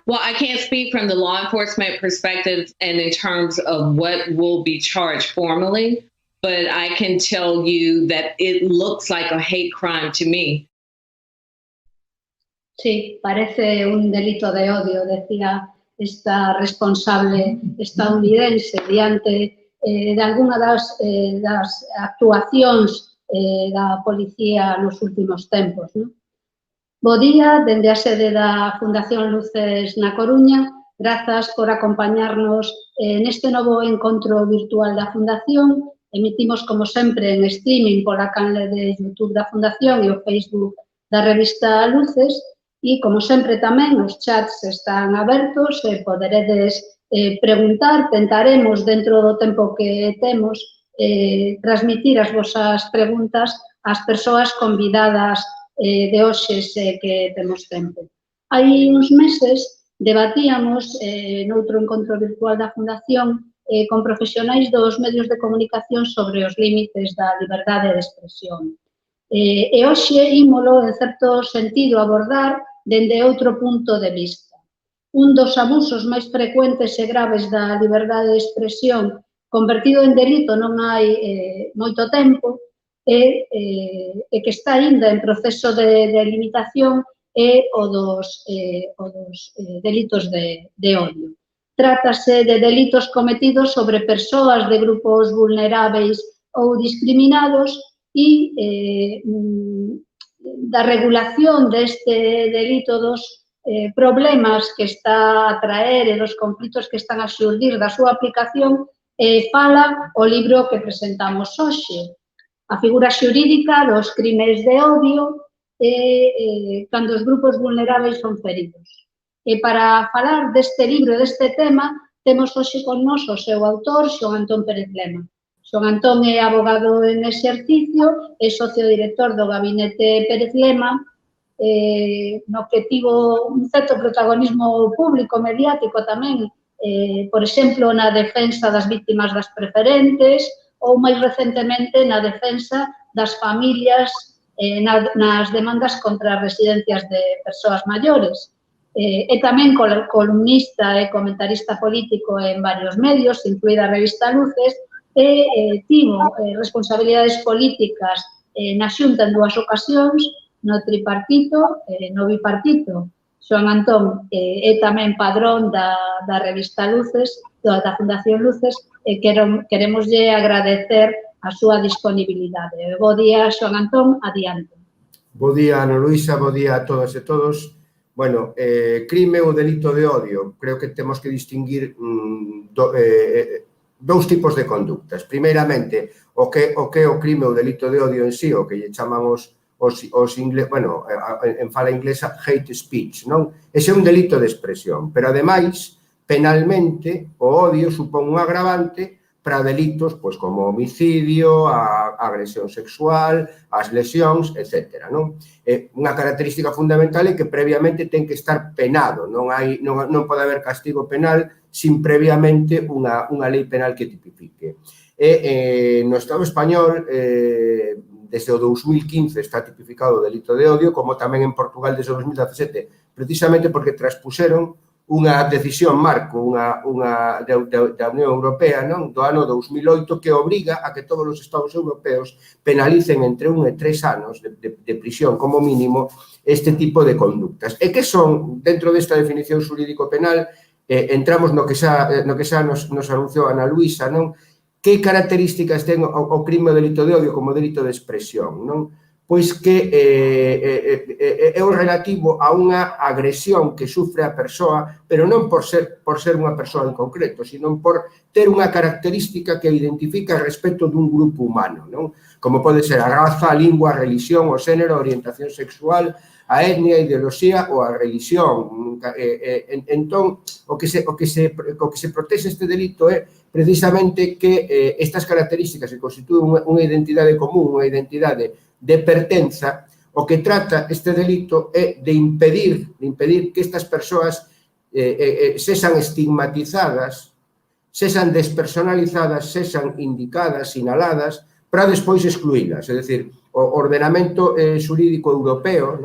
Well, I can't speak from the law enforcement perspective and in terms of what will be charged formally, but I can tell you that it looks like a hate crime to me. Sí, parece un delito de odio, decía esta responsable estadounidense diante de alguna das actuacións da policía nos últimos tempos, non? Bo día, dende a sede da Fundación Luces na Coruña, grazas por acompañarnos neste novo encontro virtual da Fundación. Emitimos, como sempre, en streaming pola canle de YouTube da Fundación e o Facebook da revista Luces. E, como sempre, tamén os chats están abertos e poderedes preguntar. Tentaremos, dentro do tempo que temos, transmitir as vosas preguntas ás persoas convidadas de hoxe, se que temos tempo. Hai uns meses debatíamos noutro encontro virtual da Fundación con profesionais dos medios de comunicación sobre os límites da liberdade de expresión. E hoxe ímolo, en certo sentido, abordar dende outro punto de vista. Un dos abusos máis frecuentes e graves da liberdade de expresión convertido en delito non hai moito tempo e que está ainda en proceso de limitación é o dos delitos de odio. Trátase de delitos cometidos sobre persoas de grupos vulneráveis ou discriminados e da regulación deste delito, dos problemas que está a traer e dos conflitos que están a xurdir da súa aplicación, fala o libro que presentamos hoxe, a figura xurídica dos crimes de odio cando os grupos vulneráveis son feridos. E para falar deste libro e deste tema, temos hoxe con nos o seu autor, Xoán Antón Pérez Lema. Xoán Antón é abogado en exercicio, é socio director do Gabinete Pérez Lema, no que tivo un certo protagonismo público, mediático tamén, por exemplo, na defensa das vítimas das preferentes ou, máis recentemente, na defensa das familias nas demandas contra as residencias de persoas maiores. É tamén columnista e comentarista político en varios medios, incluída a revista Luces, e tivo responsabilidades políticas na Xunta en 2 ocasións, no tripartito e no bipartito. Xoán Antón é tamén padrón da revista Luces, da Fundación Luces, e queremoslle agradecer a súa disponibilidade. Bo día, Xoán Antón, adiante. Bo día, Ana Luisa, bo día a todas e todos. Bueno, crime ou delito de odio, creo que temos que distinguir dous tipos de conductas. Primeiramente, o que é o crime ou delito de odio en sí, o que lle chamamos os inglés, bueno, en fala inglesa, hate speech, non? Ese é un delito de expresión, pero ademais, penalmente, o odio supón un agravante para delitos pois como homicidio, a agresión sexual, as lesións, etc. Unha característica fundamental é que previamente ten que estar penado, non pode haber castigo penal sin previamente unha lei penal que tipifique. No Estado español, desde o 2015 está tipificado o delito de odio, como tamén en Portugal desde o 2017, precisamente porque traspuseron unha decisión marco da Unión Europea do ano 2008 que obriga a que todos os Estados europeos penalicen entre 1 e 3 anos de prisión como mínimo este tipo de conductas. E que son, dentro desta definición xurídico-penal, entramos no que xa nos anunciou Ana Luisa, que características ten o crime o delito de odio como delito de expresión, Pois que é o relativo a unha agresión que sufre a persoa, pero non por ser unha persoa en concreto, sino por ter unha característica que identifica respecto dun grupo humano, como pode ser a raza, a lingua, a religión, o xénero, a orientación sexual, a etnia, a ideoloxía ou a religión. Entón, o que se protexe este delito é precisamente que estas características que constitúen unha identidade común, unha identidade de pertenza, o que trata este delito é de impedir que estas persoas sexan estigmatizadas, sexan despersonalizadas, sexan indicadas, sinaladas, para despois excluílas. É dicir, o ordenamento xurídico europeo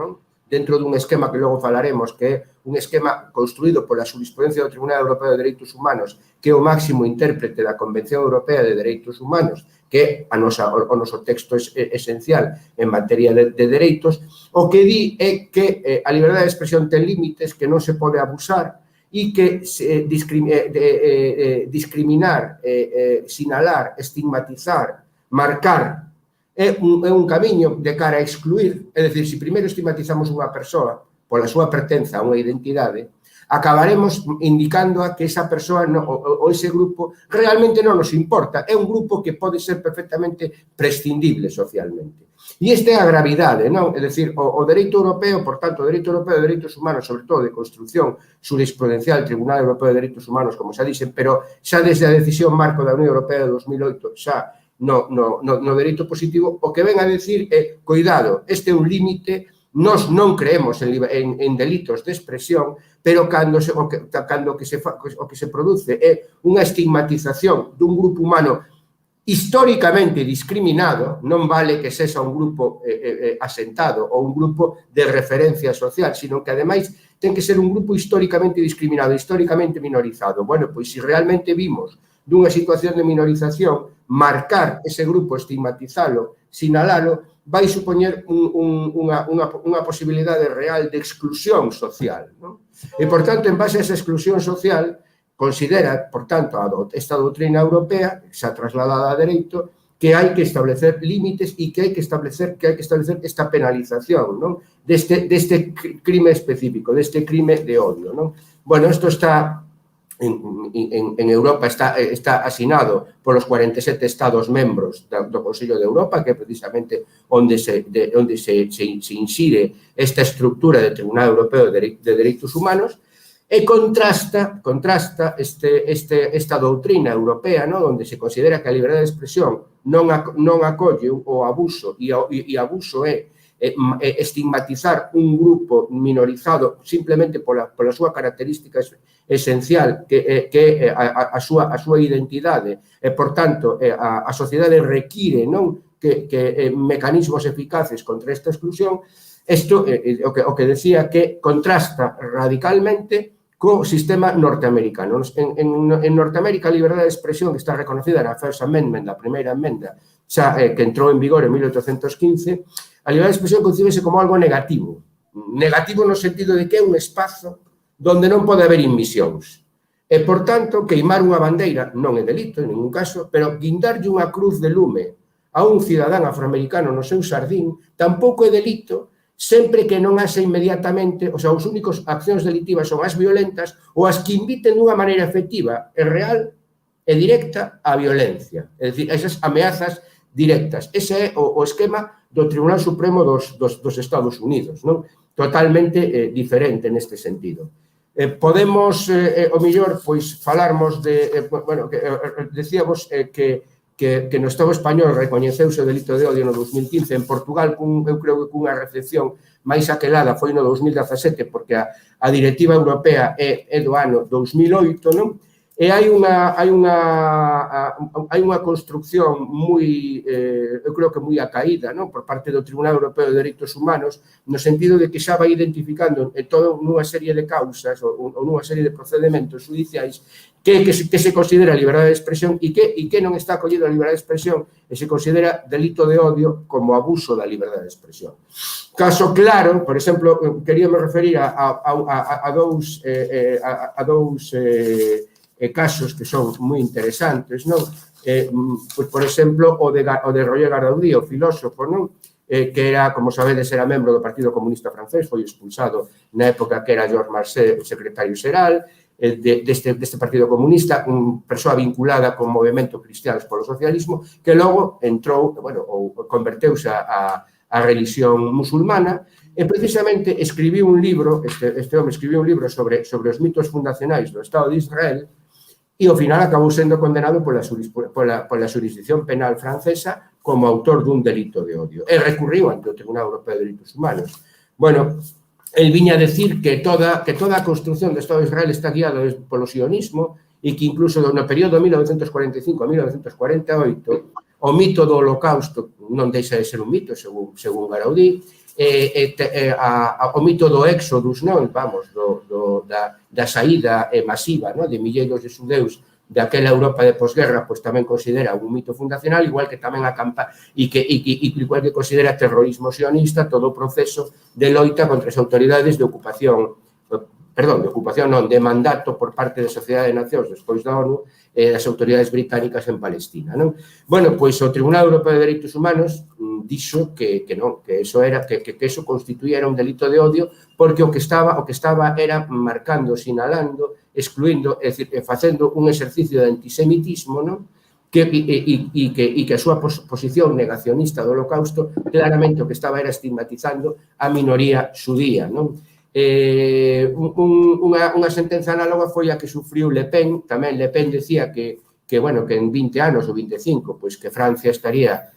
dentro dun esquema que logo falaremos, que é un esquema construído pola jurisprudencia do Tribunal Europeo de Dereitos Humanos, que é o máximo intérprete da Convención Europea de Dereitos Humanos, que é o noso texto esencial en materia de dereitos, o que di é que a liberdade de expresión ten límites, que non se pode abusar, e que discriminar, sinalar, estigmatizar, marcar é un camiño de cara a excluir. É dicir, se primeiro estigmatizamos unha persoa pola súa pertenza a unha identidade, acabaremos indicando a que esa persoa ou ese grupo realmente non nos importa. É un grupo que pode ser perfectamente prescindible socialmente. E esta é a gravidade, non? É dicir, o dereito europeo, por tanto, o dereito europeo de dereitos humanos, sobre todo de construcción jurisprudencial, Tribunal Europeo de Dereitos Humanos, como xa dixen, pero xa desde a decisión marco da Unión Europea de 2008, xa no dereito positivo, o que ven a decir é, cuidado, este é un límite, nós non creemos en delitos de expresión, pero cando o que se produce é unha estigmatización dun grupo humano históricamente discriminado, non vale que sexa un grupo asentado ou un grupo de referencia social, sino que, ademais, ten que ser un grupo históricamente discriminado, históricamente minorizado. Bueno, pois, se realmente vimos dunha situación de minorización, marcar ese grupo, estigmatizalo, sinalalo, vai supoñer unha posibilidade real de exclusión social, non? E, por tanto, en base a esa exclusión social, considera, por tanto, esta doutrina europea, xa trasladada a dereito, que hai que establecer límites e que hai que establecer esta penalización, non? Deste crime específico, deste crime de odio, non? Bueno, isto está en Europa, está asinado polos 47 Estados membros do Consello de Europa, que é precisamente onde se insire esta estructura do Tribunal Europeo de Dereitos Humanos, e contrasta esta doutrina europea, onde se considera que a liberdade de expresión non acolle o abuso, e abuso é estigmatizar un grupo minorizado simplemente pola súa característica esencial, que é a súa identidade, e, por tanto, a sociedade require que mecanismos eficaces contra esta exclusión. Isto o que decía que contrasta radicalmente co sistema norteamericano. En Norteamérica, a liberdade de expresión, que está reconocida na First Amendment, a primeira enmenda, xa que entrou en vigor en 1815, a liberdade de expresión concíbese como algo negativo. Negativo no sentido de que é un espazo donde non pode haber inmisións. E, por tanto, queimar unha bandeira non é delito, en ningún caso, pero guindarlle unha cruz de lume a un cidadán afroamericano no seu xardín tampouco é delito, sempre que non haxa inmediatamente, os únicos accións delitivas son as violentas ou as que inviten dunha maneira efectiva e real e directa á violencia. É dicir, esas ameazas directas. Ese é o esquema do Tribunal Supremo dos Estados Unidos, non? Totalmente diferente neste sentido. Podemos, o mellor, pois, falarmos de, bueno, decíamos que no Estado español recoñeceuse o delito de odio no 2015, en Portugal, eu creo que cunha recepción máis aquelada foi no 2017, porque a directiva europea é do ano 2008, non? E hai unha construcción moi, eu creo que moi acaída, non? Por parte do Tribunal Europeo de Dereitos Humanos, no sentido de que xa vai identificando toda unha serie de causas ou nunha serie de procedementos judiciais que se considera liberdade de expresión e que non está acollido a liberdade de expresión e se considera delito de odio como abuso da liberdade de expresión. Caso claro, por exemplo, queríame referir a dous casos que son moi interesantes, non? Por exemplo, o de Roger Garaudy, o filósofo, non? Que era, como sabedes, era membro do Partido Comunista Francés, foi expulsado na época que era Georges Marchais o secretario xeral deste Partido Comunista, unha persoa vinculada con movimento Cristianos polo Socialismo, que logo entrou, ou converteuse a religión musulmana, e precisamente escribiu un libro, este home escribiu un libro sobre os mitos fundacionais do Estado de Israel, e ao final acabou sendo condenado pola xurisdicción penal francesa como autor dun delito de odio. E recurriu ante o Tribunal Europeo de Dereitos Humanos. Bueno, el viña a decir que toda a construción do Estado de Israel está guiado polo sionismo e que incluso no período 1945 a 1948 o mito do Holocausto non deixa de ser un mito, según Garaudy, o mito do éxodus, non? Vamos, da saída masiva, non? De milleiros de xudeus daquela Europa de posguerra, pois tamén considera un mito fundacional, igual que tamén igual que considera terrorismo sionista todo o proceso de loita contra as autoridades de ocupación, de mandato por parte da Sociedade de Nacións despois da ONU e das autoridades británicas en Palestina, non? Bueno, pois o Tribunal Europeo de Dereitos Humanos dixo que non, que eso constituía un delito de odio porque o que estaba era marcando, sinalando, excluindo, é dicir, facendo un exercicio de antisemitismo, non? E que a súa posición negacionista do Holocausto claramente o que estaba era estigmatizando a minoría xudía, non? Unha sentenza análoga foi a que sufriu Le Pen. Tamén Le Pen decía que en 20 anos ou 25, pois que Francia estaría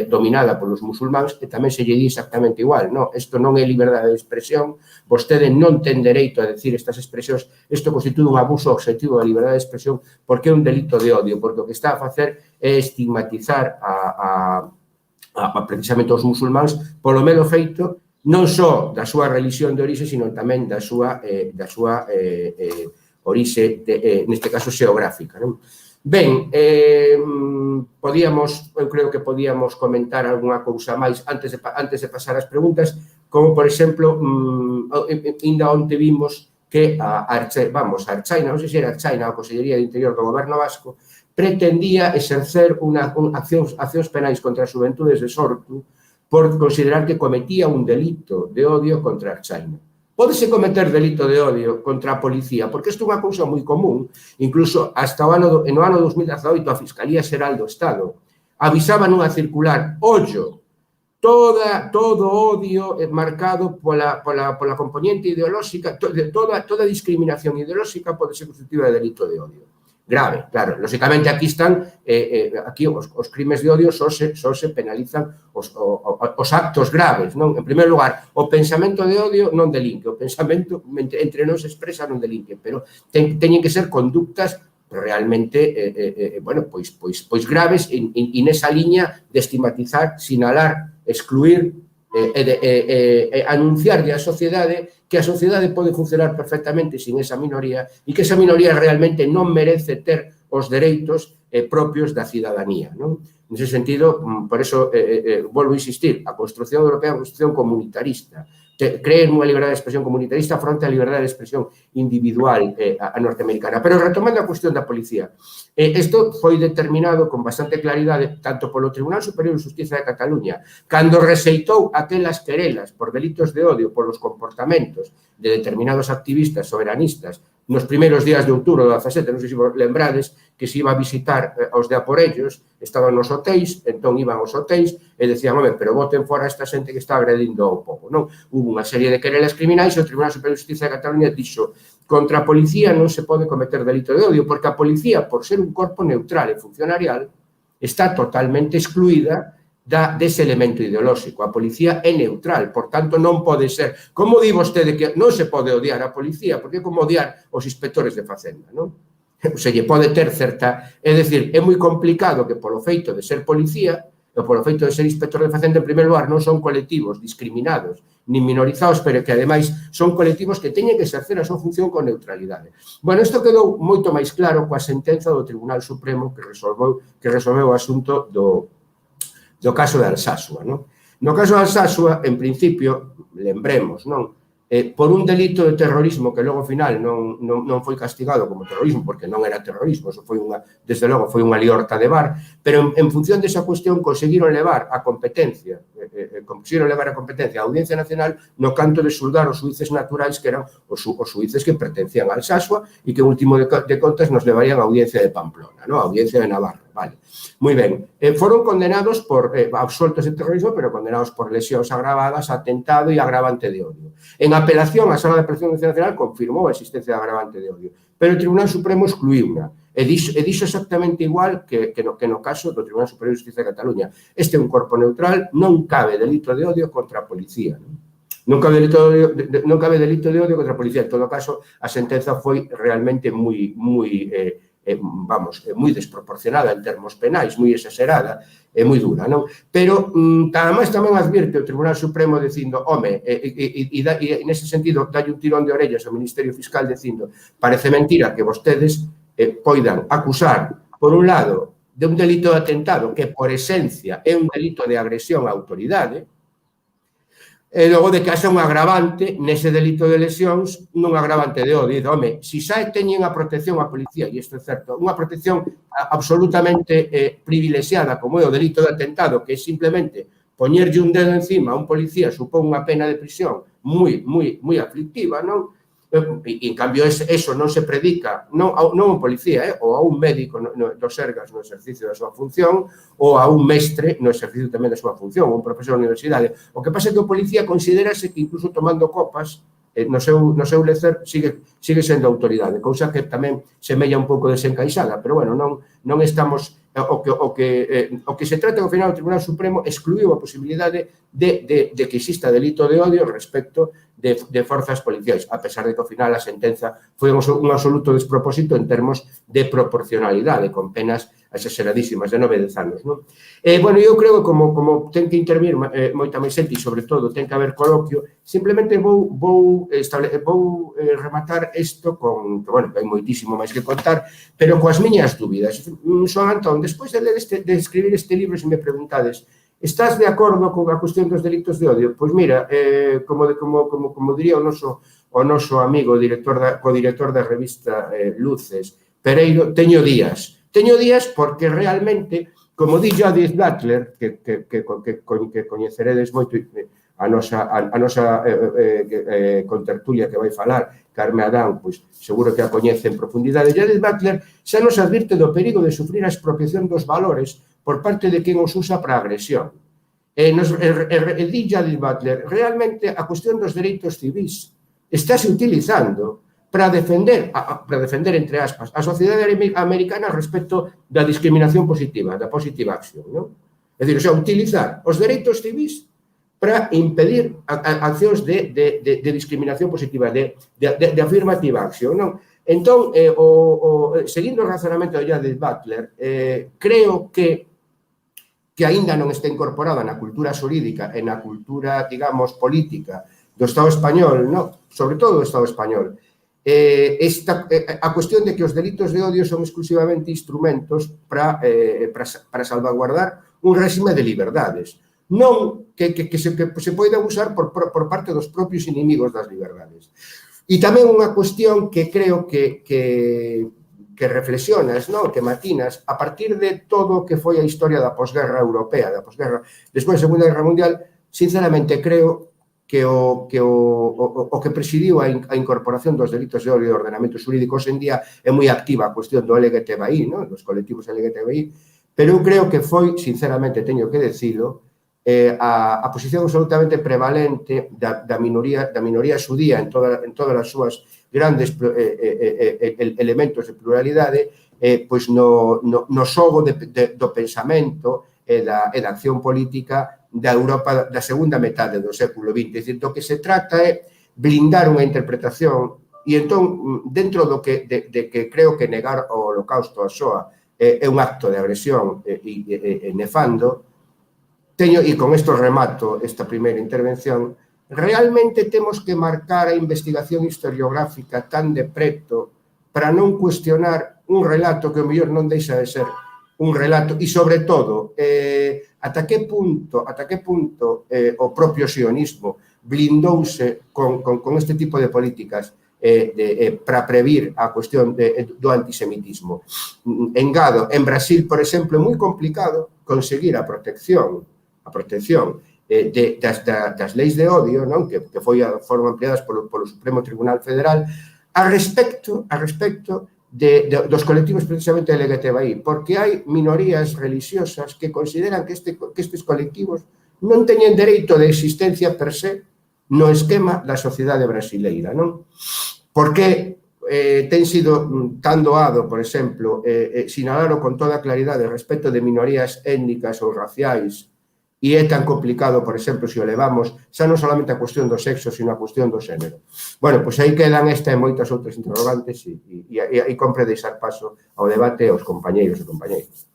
dominada polos musulmáns, e tamén se lle di exactamente igual, non? Isto non é liberdade de expresión, vostede non ten dereito a decir estas expresións, isto constitúe un abuso objetivo da liberdade de expresión porque é un delito de odio, porque o que está a facer é estigmatizar precisamente os musulmáns polo mero feito non só da súa religión de orixe, sino tamén da súa orixe, neste caso, xeográfica, non? Ben, eu creo que podíamos comentar algunha cousa máis antes de pasar ás preguntas, como, por exemplo, ainda onte vimos que a Archaina, non sei se era Archaina, a Consellería de Interior do Goberno Vasco, pretendía exercer accións penais contra as xuventudes de Sortu por considerar que cometía un delito de odio contra a Archaina. Pódese cometer delito de odio contra a policía, porque isto é unha cousa moi común. Incluso hasta no ano 2018 a Fiscalía Xeral do Estado avisaba nunha circular: ollo, todo odio marcado pola componente ideolóxica, toda discriminación ideolóxica pode ser constitutiva de delito de odio. Grave, claro. Lóxicamente, aquí están, os crimes de odio só se penalizan os actos graves, non? En primeiro lugar, o pensamento de odio non delinque, o pensamento entre non se expresa non delinque, pero teñen que ser conductas realmente, pois graves e nesa liña de estigmatizar, sinalar, excluir, anunciarlle á sociedade que a sociedade pode funcionar perfectamente sin esa minoría e que esa minoría realmente non merece ter os dereitos propios da cidadanía, non? Nese sentido, por eso, volvo a insistir, a construción europea é unha construción comunitarista, cree nunha liberdade de expresión comunitarista fronte á liberdade de expresión individual a norteamericana. Pero retomando a cuestión da policía, isto foi determinado con bastante claridade tanto polo Tribunal Superior de Xustiza de Cataluña, cando rexeitou aquelas querelas por delitos de odio polos comportamentos de determinados activistas soberanistas nos primeiros días de outubro do 17, non sei se vos lembrades, que se iba a visitar os de Aporellos, estaban nos hotéis, entón iban aos hotéis e decían: home, pero boten fora esta xente que está agredindo ao povo, non? Hubo unha serie de querelas criminais e o Tribunal Superior de Xustiza de Cataluña dixo: contra a policía non se pode cometer delito de odio, porque a policía, por ser un corpo neutral e funcionarial, está totalmente excluída dese elemento ideolóxico. A policía é neutral, por tanto, non pode ser. Como di vostede que non se pode odiar a policía? Porque é como odiar os inspectores de Facenda, non? Se lle pode ter certa... É dicir, é moi complicado que polo feito de ser policía ou polo feito de ser inspector de Facenda, en primeiro lugar, non son colectivos discriminados nin minorizados, pero que, ademais, son colectivos que teñen que exercer a súa función con neutralidade. Bueno, isto quedou moito máis claro coa sentenza do Tribunal Supremo que resolveu o asunto do caso de Alsasua, non? No caso de Alsasua, en principio, lembremos, non? Por un delito de terrorismo que logo ao final non foi castigado como terrorismo, porque non era terrorismo, eso foi desde logo, foi unha liorta de bar, pero en función desa cuestión conseguiron levar a competencia a Audiencia Nacional no canto de xulgar os xuíces naturais que eran os xuíces que pertencían a Alsasua e que, en último de contas, nos levarían a Audiencia de Pamplona, a Audiencia de Navarra, vale. Moi ben, foron condenados absueltos de terrorismo, pero condenados por lesións agravadas, atentado e agravante de odio. En apelación, a Sala de Apelación da Audiencia Nacional confirmou a existencia de agravante de odio, pero o Tribunal Supremo excluíuna e dixo exactamente igual que no caso do Tribunal Superior de Xustiza de Cataluña. Este é un corpo neutral, non cabe delito de odio contra a policía, non cabe delito de odio contra a policía. En todo caso, a sentenza foi realmente moi vamos, moi desproporcionada en termos penais, moi exagerada, e moi dura, non? Pero, ademais, tamén advirte o Tribunal Supremo dicindo, home, e nese sentido, dalle un tirón de orellas ao Ministerio Fiscal dicindo, parece mentira que vostedes poidan acusar, por un lado, de un delito de atentado que, por esencia, é un delito de agresión á autoridade, e logo de que haxa un agravante nese delito de lesións, nun agravante de odio. Home, se xa teñen a protección a policía, e isto é certo, unha protección absolutamente privilexiada, como é o delito de atentado, que é simplemente poñerlle un dedo encima a un policía supón unha pena de prisión moi aflictiva, non? E, en cambio, eso non se predica non a un policía, ou a un médico dos Sergas no exercicio da súa función, ou a un mestre no exercicio tamén da súa función, ou un profesor da universidade. O que pasa é que o policía considerase que incluso tomando copas no seu lecer sigue sendo autoridade, cousa que tamén semella un pouco desencaixada, pero, bueno, non estamos... O que se trata, ao final, o Tribunal Supremo excluiu a posibilidade de que exista delito de odio respecto de forzas policiais, a pesar de que, ao final, a sentenza foi un absoluto despropósito en termos de proporcionalidade, con penas exageradísimas de 9-10 anos, non? Bueno, eu creo que como ten que intervir moita máis xente e, sobre todo, ten que haber coloquio, simplemente vou rematar isto con, que, bueno, hai moitísimo máis que contar, pero coas miñas dúbidas. Son Antón, despois de escribir este libro, se me preguntades, estás de acordo con a cuestión dos delitos de odio? Pois mira, como diría o noso amigo codirector da revista Luces, Pereiro, teño días porque realmente, como di Judith Butler, que coñeceredes moito a nosa contertulia que vai falar, Carme Adán, pois seguro que a coñece en profundidade. Judith Butler xa nos advirte do perigo de sufrir a expropiación dos valores por parte de quen os usa para a agresión. Di Judith Butler, realmente a cuestión dos dereitos civis estáse utilizando para defender, entre aspas, a sociedade americana respecto da discriminación positiva, da positive action, non? É dicir, utilizar os dereitos civis para impedir accións de discriminación positiva, de affirmative action, non? Entón, seguindo o razonamento de Judith Butler, creo que aínda non está incorporada na cultura xurídica e na cultura, digamos, política do Estado español, non? Sobre todo do Estado español, a cuestión de que os delitos de odio son exclusivamente instrumentos para salvaguardar un réxime de liberdades, non que se poida usar por parte dos propios inimigos das liberdades. E tamén unha cuestión que creo que reflexionas, que matinas, a partir de todo o que foi a historia da posguerra europea, despois da Segunda Guerra Mundial, sinceramente creo que o que presidiu a incorporación dos delitos de odio ao ordenamento xurídico hoxe en día é moi activa a cuestión do LGTBI, dos colectivos LGTBI, pero eu creo que foi, sinceramente, teño que decilo, a posición absolutamente prevalente da minoría xudía en todas as súas grandes elementos de pluralidade, pois no xogo do pensamento e da acción política da Europa da segunda metade do século XX. É dicir, do que se trata é blindar unha interpretación e, entón, dentro de que creo que negar o Holocausto, a Shoah, é un acto de agresión e nefando, e con isto remato esta primeira intervención, realmente temos que marcar a investigación historiográfica tan de preto para non cuestionar un relato que o mellor non deixa de ser un relato e, sobre todo, ata que punto o propio sionismo blindouse con este tipo de políticas para previr a cuestión do antisemitismo. Engado, en Brasil, por exemplo, é moi complicado conseguir a protección das leis de odio, que foron ampliadas polo Supremo Tribunal Federal a respecto dos colectivos precisamente LGTBI, porque hai minorías religiosas que consideran que estes colectivos non teñen dereito de existencia per se no esquema da sociedade brasileira, non? Porque ten sido tan doado, por exemplo, sinalaro con toda claridade respecto de minorías étnicas ou raciais E é tan complicado, por exemplo, se o levamos xa non solamente a cuestión do sexo, sino a cuestión do xénero. Bueno, pois aí quedan esta e moitas outras interrogantes e compre deixar paso ao debate aos compañeiros e compañeiras.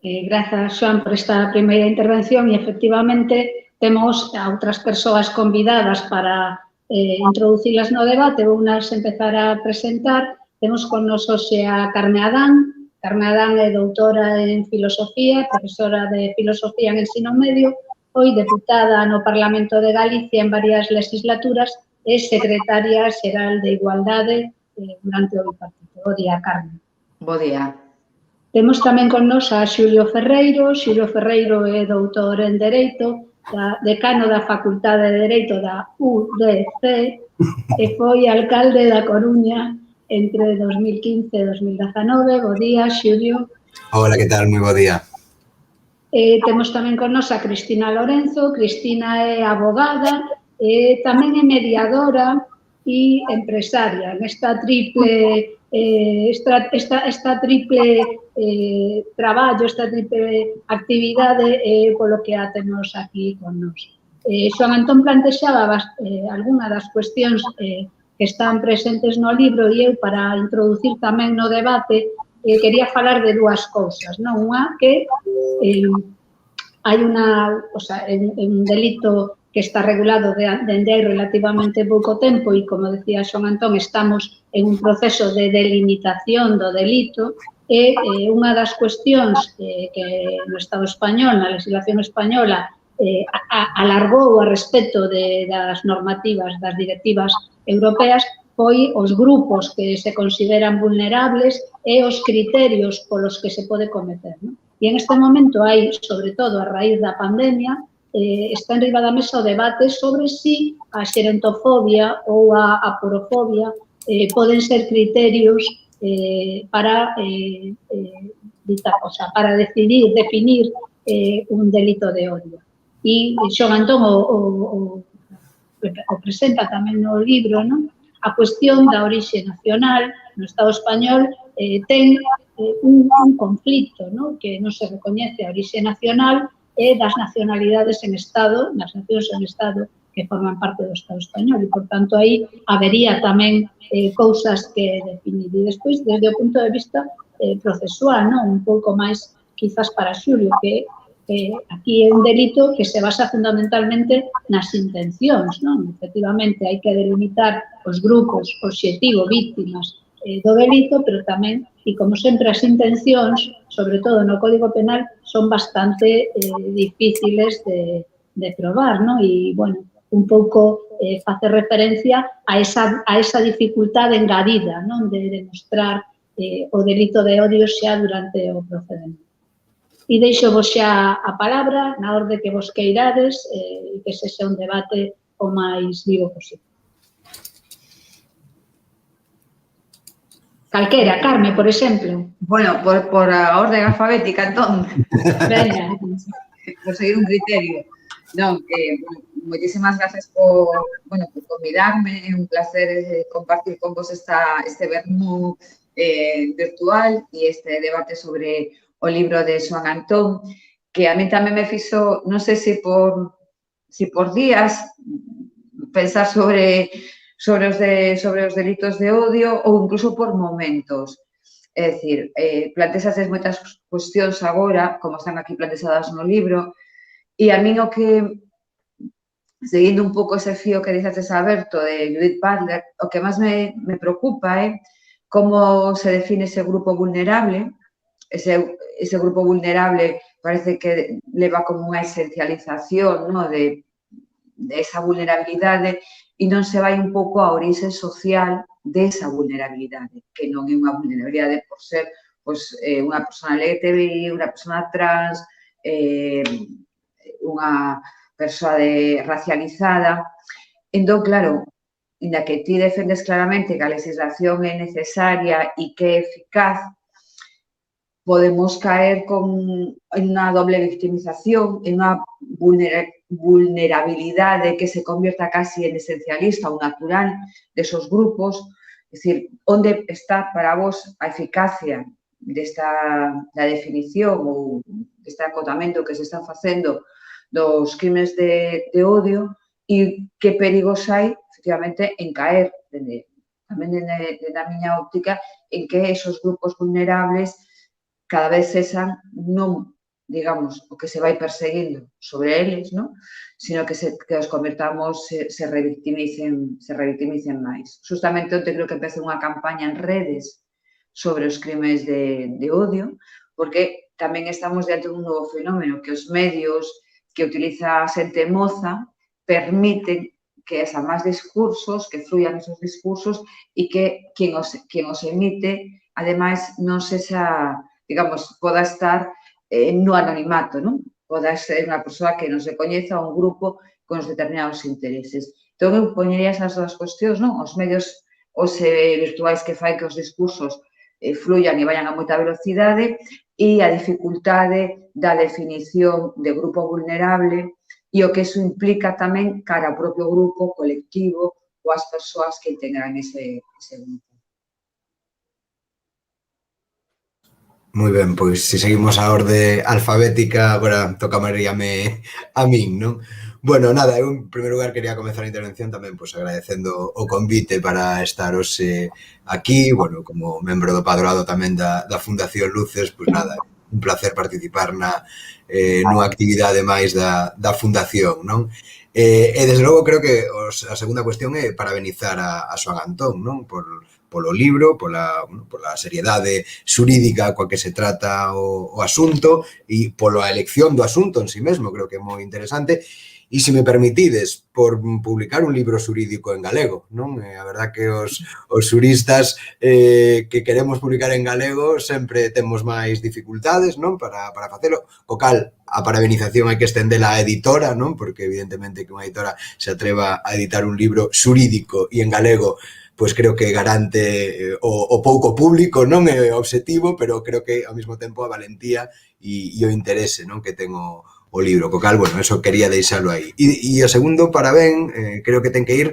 Grazas, Xoan, por esta primeira intervención e, efectivamente, temos a outras persoas convidadas para introducilas no debate. Vou nas empezar a presentar. Temos con nos hoxe a Carme Adán. Carme Adán é doutora en Filosofía, profesora de Filosofía en Ensino Medio, foi deputada no Parlamento de Galicia en varias legislaturas e secretaria xeral de Igualdade durante o bipartito. Bo día, Carme. Bo día. Temos tamén con nos a Xulio Ferreiro. Xulio Ferreiro é doutor en Dereito, decano da Facultade de Dereito da UDC e foi alcalde da Coruña entre 2015 e 2019. Bo día, Xulio. Hola, que tal? Moi bo día. Temos tamén con nos a Cristina Lorenzo. Cristina é abogada e tamén é mediadora e empresaria nesta triple traballo, esta triple actividade polo que a temos aquí con nos. Xoan Antón plantexaba algunha das cuestións que están presentes no libro e eu, para introducir tamén no debate, quería falar de dúas cousas, non? Unha que hai un delito que está regulado dende hai relativamente pouco tempo e, como decía Xoan Antón, estamos en un proceso de delimitación do delito e unha das cuestións que no Estado español, na legislación española, alargou a respecto das normativas, das directivas europeas, foi os grupos que se consideran vulnerables e os criterios polos que se pode cometer. E en este momento hai, sobre todo a raíz da pandemia, está en riba da mesa o debate sobre si a xerentofobia ou a aporofobia poden ser criterios para definir un delito de odio. E Xoan Antón o presenta tamén no libro, non? A cuestión da orixe nacional no Estado español ten un conflito, non? Que non se recoñece a orixe nacional e das nacionalidades en Estado, das nacións en Estado que forman parte do Estado español e, por tanto, aí habería tamén cousas que definir. E despois, desde o punto de vista procesual, non? Un pouco máis, quizás para Xulio, que aquí é un delito que se basa fundamentalmente nas intencións, non? Efectivamente, hai que delimitar os grupos, obxectivo, víctimas do delito, pero tamén, e como sempre, as intencións, sobre todo no Código Penal, son bastante difíciles de probar, non? E, bueno, un pouco facer referencia a esa dificultade engadida, non? De demostrar o delito de odio xa durante o procedimento. E deixo vos xa a palabra na orde que vos queirades e que sexa un debate o máis vivo posible. Calquera, Carme, por exemplo. Bueno, por a orden alfabética, entón. Venga. Por seguir un criterio. Non, moitísimas gracias por convidarme. É un placer compartir con vos este vermú virtual e este debate sobre o libro de Xoan Antón, que a mí tamén me fixo, non sei se por días, pensar sobre os delitos de odio ou incluso por momentos. É dicir, plantexas moitas cuestións agora, como están aquí plantexadas no libro, e a mí o que, seguindo un pouco ese fío que dixates aberto de Judith Butler, o que máis me preocupa é como se define ese grupo vulnerable. Ese grupo vulnerable parece que leva como unha esencialización, ¿no?, de esa vulnerabilidade e non se vai un pouco a orixe social desa vulnerabilidade, que non é unha vulnerabilidade por ser unha persona LGTBI, unha persona trans, unha persoa racializada. Entón, claro, inda que ti defendes claramente que a legislación é necesaria e que é eficaz, podemos caer en unha doble victimización, en unha vulnerabilidade que se convierta casi en esencialista ou natural desos grupos. É dicir, onde está para vos a eficacia da definición ou deste acotamento que se está facendo dos crimes de odio e que perigos hai, efectivamente, en caer, tamén na miña óptica, en que esos grupos vulnerables cada vez cesan non, digamos, o que se vai perseguindo sobre eles, ¿no? Sino que os convertamos, se revictimicen máis. Justamente onte creo que empeza unha campaña en redes sobre os crimes de odio, porque tamén estamos diante dun novo fenómeno, que os medios que utiliza a xente moza permiten que esa máis discursos, que fluyan esos discursos e que quen os emite, ademais, non sexa, digamos, poda estar no anonimato, non? Poda ser unha persoa que non se coñeza, un grupo con os determinados intereses. Entón, eu poñería esas dúas cuestións, non? Os medios virtuais que fai que os discursos fluyan e vayan a moita velocidade e a dificultade da definición de grupo vulnerable e o que iso implica tamén cara ao propio grupo, colectivo ou as persoas que integran ese grupo. Moi ben, pois se seguimos a orde alfabética, agora tocaríame a min, non? Bueno, nada, eu en primeiro lugar quería comezar a intervención tamén pois agradecendo o convite para estar hoxe aquí, bueno, como membro do Padroado tamén da Fundación Luces, pois nada, un placer participar nunha actividade máis da Fundación, non? E desde logo creo que a segunda cuestión é parabenizar a Xoán Antón, non? Polo libro, pola seriedade xurídica coa que se trata o asunto e pola elección do asunto en sí mesmo, creo que é moi interesante. E se me permitides, por publicar un libro xurídico en galego, non? A verdad que os xuristas que queremos publicar en galego sempre temos máis dificultades, non? Para facelo, co cal a parabenización hai que estendela á editora, non? Porque evidentemente que unha editora se atreva a editar un libro xurídico e en galego pois creo que garante o pouco público, non é o obxectivo, pero creo que ao mesmo tempo a valentía e o interese, non, que ten o libro. Co cal, bueno, eso quería deixalo aí. E o segundo parabén, creo que ten que ir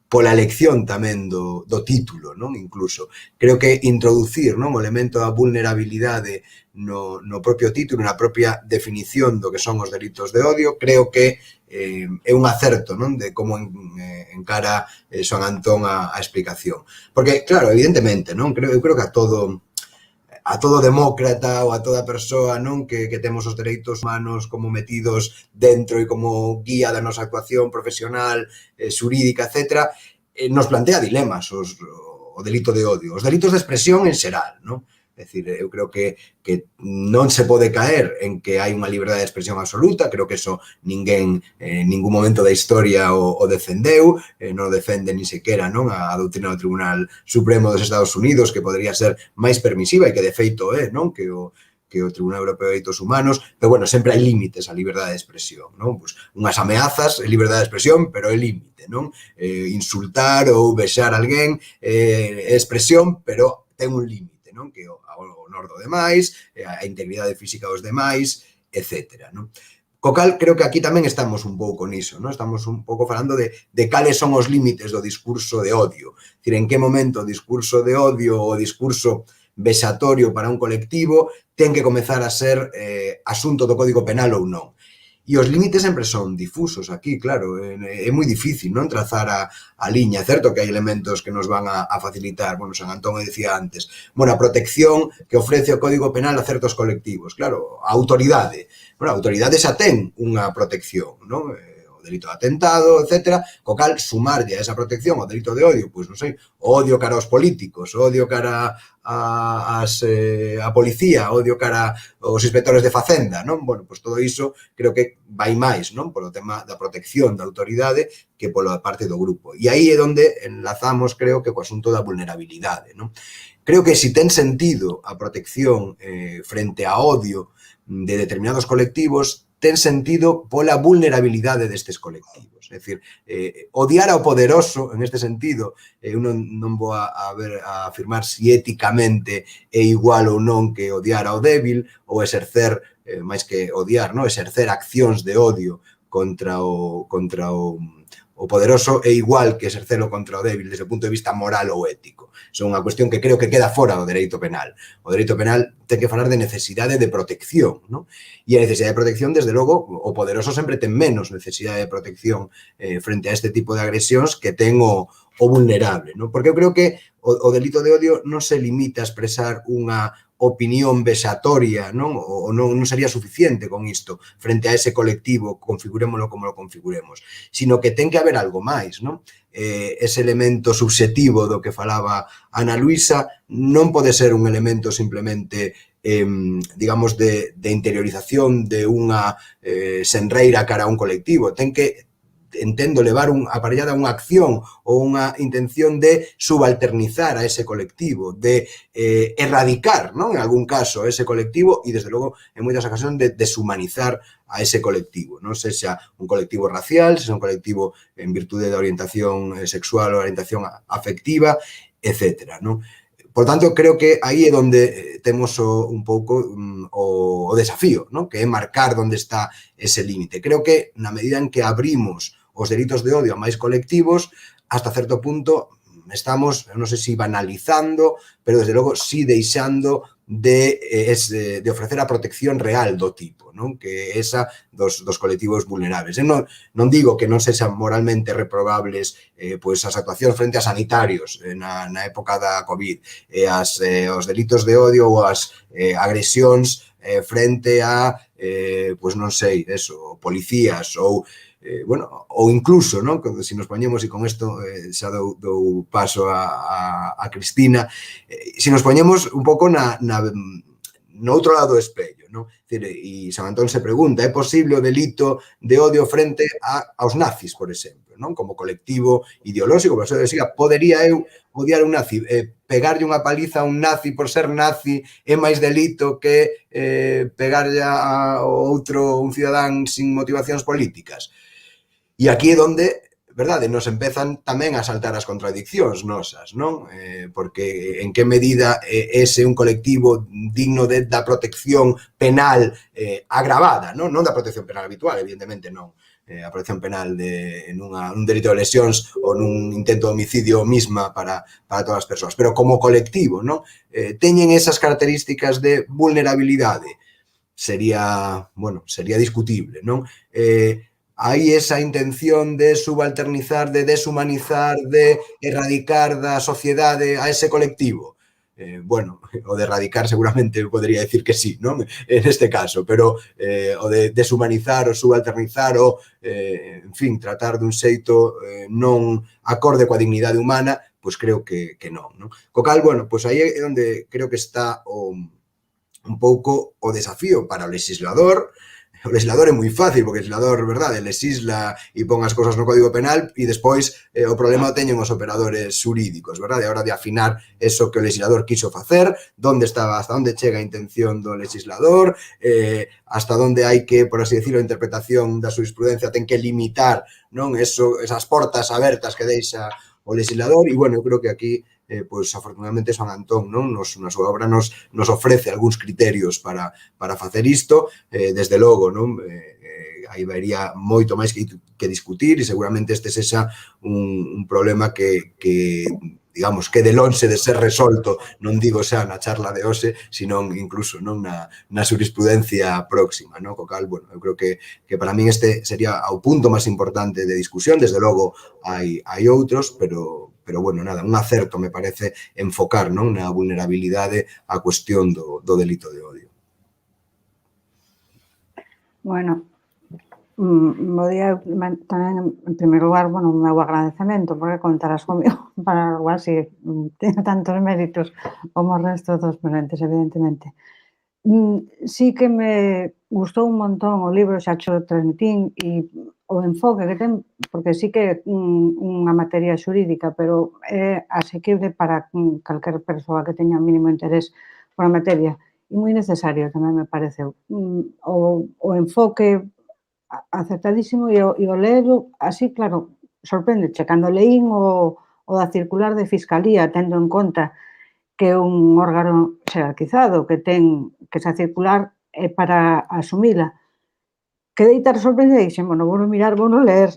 pola elección tamén do título, non, incluso. Creo que introducir, non, o elemento da vulnerabilidade no propio título, na propia definición do que son os delitos de odio, creo que é un acerto, non, de como encara Xoán Antón a explicación. Porque, claro, evidentemente, non, eu creo que a todo demócrata ou a toda persoa, non, que temos os dereitos humanos como metidos dentro e como guía da nosa actuación profesional, xurídica, etc., nos plantea dilemas o delito de odio, os delitos de expresión en xeral, non? É dicir, eu creo que non se pode caer en que hai unha liberdade de expresión absoluta, creo que eso ninguén en ningún momento da historia o defendeu, non o defende ni sequera, non, a doutrina do Tribunal Supremo dos Estados Unidos, que podría ser máis permisiva e que de feito é, non, que o Tribunal Europeo de Dereitos Humanos, pero, bueno, sempre hai límites á liberdade de expresión, non? Pues, unhas ameazas é liberdade de expresión, pero é límite, non? Insultar ou vexar alguén é expresión, pero ten un límite, non? Que o honor do demais, a integridade física dos demais, etc., non? Co cal, creo que aquí tamén estamos un pouco niso, non? Estamos un pouco falando de cales son os límites do discurso de odio. É dicir, en que momento o discurso de odio ou o discurso vexatorio para un colectivo ten que comezar a ser asunto do Código Penal ou non. E os límites sempre son difusos aquí, claro, é moi difícil, non, trazar a liña. É certo que hai elementos que nos van a facilitar, bueno, Xoán Antón decía antes, bueno, a protección que ofrece o Código Penal a certos colectivos, claro, a autoridade. Bueno, a autoridade xa ten unha protección, non? O delito de atentado, etc., co cal sumarlle a esa protección o delito de odio, pois non sei, o odio cara aos políticos, o odio cara a policía, o odio cara aos inspectores de Facenda, non? Bueno, pois todo iso creo que vai máis, non? Polo tema da protección da autoridade que pola parte do grupo. E aí é onde enlazamos, creo que, co asunto da vulnerabilidade, non? Creo que se ten sentido a protección frente a odio de determinados colectivos, ten sentido pola vulnerabilidade destes colectivos. É dicir, odiar ao poderoso, en este sentido, eu non vou a afirmar se éticamente é igual ou non que odiar ao débil ou exercer, máis que odiar, non? Exercer accións de odio contra o o poderoso é igual que exercelo contra o débil desde o punto de vista moral ou ético. Isso é unha cuestión que creo que queda fora do dereito penal. O dereito penal ten que falar de necesidade de protección, non? E a necesidade de protección, desde logo, o poderoso sempre ten menos necesidade de protección frente a este tipo de agresións que ten o vulnerable, non? Porque eu creo que o delito de odio non se limita a expresar unha opinión vexatoria, non? O non sería suficiente con isto frente a ese colectivo, configurémoslo como lo configuremos, sino que ten que haber algo máis, non? Ese elemento subxetivo do que falaba Ana Luisa non pode ser un elemento simplemente digamos, de interiorización de unha senreira cara a un colectivo. Ten que, entendo, levar aparellada unha acción ou unha intención de subalternizar a ese colectivo, de erradicar, non, en algún caso, ese colectivo e, desde logo, en moitas ocasións, de deshumanizar a ese colectivo, non? Sexa un colectivo racial, sexa un colectivo en virtude da orientación sexual ou orientación afectiva, etcétera, non? Por tanto, creo que aí é onde temos un pouco o desafío, non? Que é marcar onde está ese límite. Creo que na medida en que abrimos os delitos de odio a máis colectivos, hasta certo punto estamos, non sei se banalizando, pero desde logo sí deixando de ofrecer a protección real do tipo, non? Que esa dos colectivos vulnerables. Eu non digo que non sexan moralmente reprobables pois as actuacións frente a sanitarios na época da COVID, os delitos de odio ou as agresións frente a, pois non sei, eso, policías ou bueno, ou incluso, non? Se nos poñemos, e con isto xa dou paso a Cristina, se nos poñemos un pouco no outro lado do espello, non? E San Antón se pregunta, é posible o delito de odio frente aos nazis, por exemplo, non? Como colectivo ideolóxico, por eso decía, podería eu odiar un nazi, pegarlle unha paliza a un nazi por ser nazi é máis delito que pegarlle a outro, un cidadán sin motivacións políticas. E aquí é onde, verdade, nos empezan tamén a saltar as contradiccións nosas, non? Porque en que medida ese un colectivo digno da protección penal agravada, non da protección penal habitual, evidentemente non. A protección penal nun delito de lesións ou nun intento de homicidio misma para todas as persoas, pero como colectivo, non? Teñen esas características de vulnerabilidade. Sería discutible, non? Hai esa intención de subalternizar, de deshumanizar, de erradicar da sociedade a ese colectivo. Bueno, o de erradicar seguramente podría decir que sí, non? En este caso, pero o de deshumanizar, o subalternizar, o, en fin, tratar dun xeito non acorde coa dignidade humana, pois creo que non, non? Co cal, bueno, pois aí é onde creo que está un pouco o desafío para o legislador. O legislador é moi fácil, porque o legislador, verdade, lesisla e pon as cousas no Código Penal e despois o problema o teñen os operadores xurídicos, verdade? A hora de afinar eso que o legislador quiso facer, hasta onde chega a intención do legislador, hasta onde hai que, por así decirlo, a interpretación da xurisprudencia ten que limitar, non, esas portas abertas que deixa o legislador, e, bueno, eu creo que aquí pois afortunadamente San Antón, non, na súa obra nos ofrece algúns criterios para facer isto, desde logo, non, aí vería moito máis que discutir e seguramente este sexa un problema que digamos, que de lonxe de ser resolto, non digo xa na charla de hoxe, senón incluso non na xurisprudencia próxima, non? Co cal, bueno, eu creo que para min este sería o punto máis importante de discusión, desde logo hai outros, pero bueno, nada, un acerto me parece enfocar, non, na vulnerabilidade a cuestión do delito de odio. Bueno, podía tamén, en primeiro lugar, bueno, un meu agradecemento porque contarás comigo para algo así, teño tantos méritos como o resto dos ponentes, evidentemente. Sí que me gustou un montón o libro, xa xo transmitín, e o enfoque que ten, porque sí que é unha materia xurídica, pero é asequible para calquer persoa que teña mínimo interés por a materia, e moi necesario tamén me pareceu. O enfoque acertadísimo e o lero, así, claro, sorpréndeche. Cando leín o da circular de Fiscalía, tendo en conta que é un órgano xerarquizado, que esa circular é para asumila, quedei tan sorprendida e dixen, bueno, vou mirar, vou ler,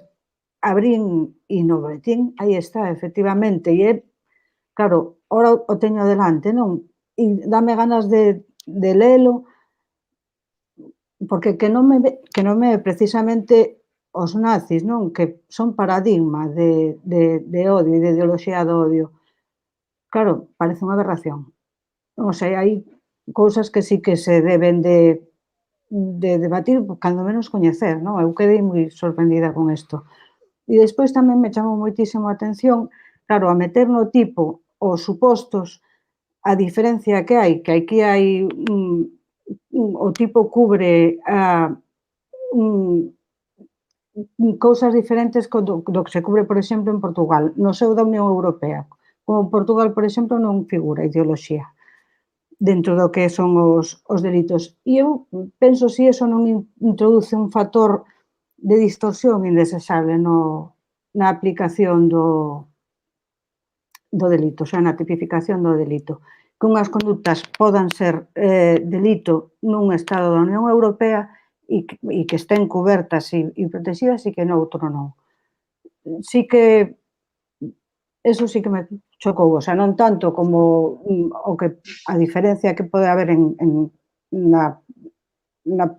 abrín e no boletín, aí está, efectivamente, e é, claro, ora o teño delante, non? E dame ganas de lelo, porque que non me precisamente os nazis, non? Que son paradigma de odio e de ideoloxía do odio. Claro, parece unha aberración. Non sei, hai cousas que sí que se deben de debatir, cando menos coñecer, non? Eu quedei moi sorprendida con isto. E despois tamén me chamou moitísimo a atención, claro, a meter no tipo os supostos, a diferencia que aquí hai o tipo cubre cousas diferentes do que se cubre, por exemplo, en Portugal, no seu da Unión Europea. Como Portugal, por exemplo, non figura ideoloxía dentro do que son os delitos. E eu penso se iso non introduce un factor de distorsión indesexable na aplicación do delito, xa na tipificación do delito. Que unhas conductas podan ser delito nun Estado da Unión Europea e que estén cobertas e protegidas e que noutro non. Sí que eso sí que me chocou, o sea, non tanto como a diferencia que pode haber na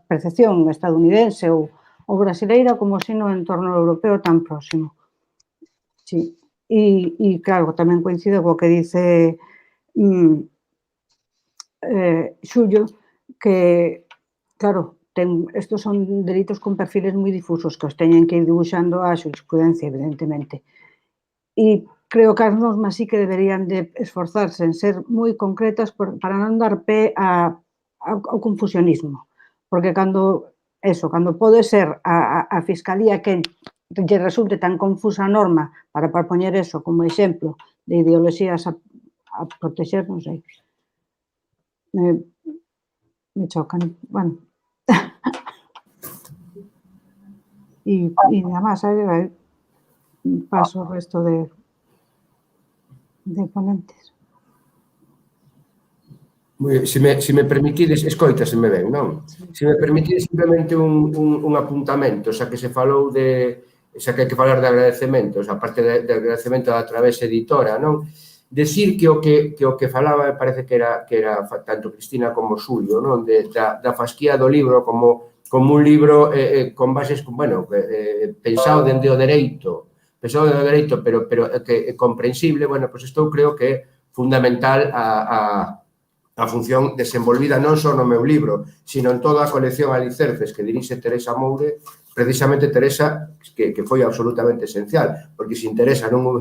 percepción estadounidense ou brasileira, como si no entorno europeo tan próximo. Sí, e claro, tamén coincido co que dice Xulio, que, claro, estos son delitos con perfiles moi difusos que os teñen que ir dibuixando a xurisprudencia, evidentemente. E creo que as normas sí que deberían de esforzarse en ser moi concretas para non dar pé ao confusionismo. Porque cando pode ser a Fiscalía que lle resulte tan confusa a norma para poñer eso como exemplo de ideoloxías a protexer, non sei. Me chocan, bueno. E nada máis, paso o resto de ponentes. Se me permitides, escoitaseme ben, non? Se me permitides simplemente un apuntamento, xa que se falou xa que hai que falar de agradecementos, a parte de agradecemento da Travesa Editora, non? Decir que o que falaba, me parece que era tanto Cristina como Xulio, non? Da fasquía do libro como un libro con bases, bueno, pensado dende o dereito, pero que é comprensible, bueno, pois isto creo que é fundamental a función desenvolvida non só no meu libro, sino en toda a colección Alicerces que dirixe Teresa Moure, precisamente Teresa, que foi absolutamente esencial, porque sin Teresa non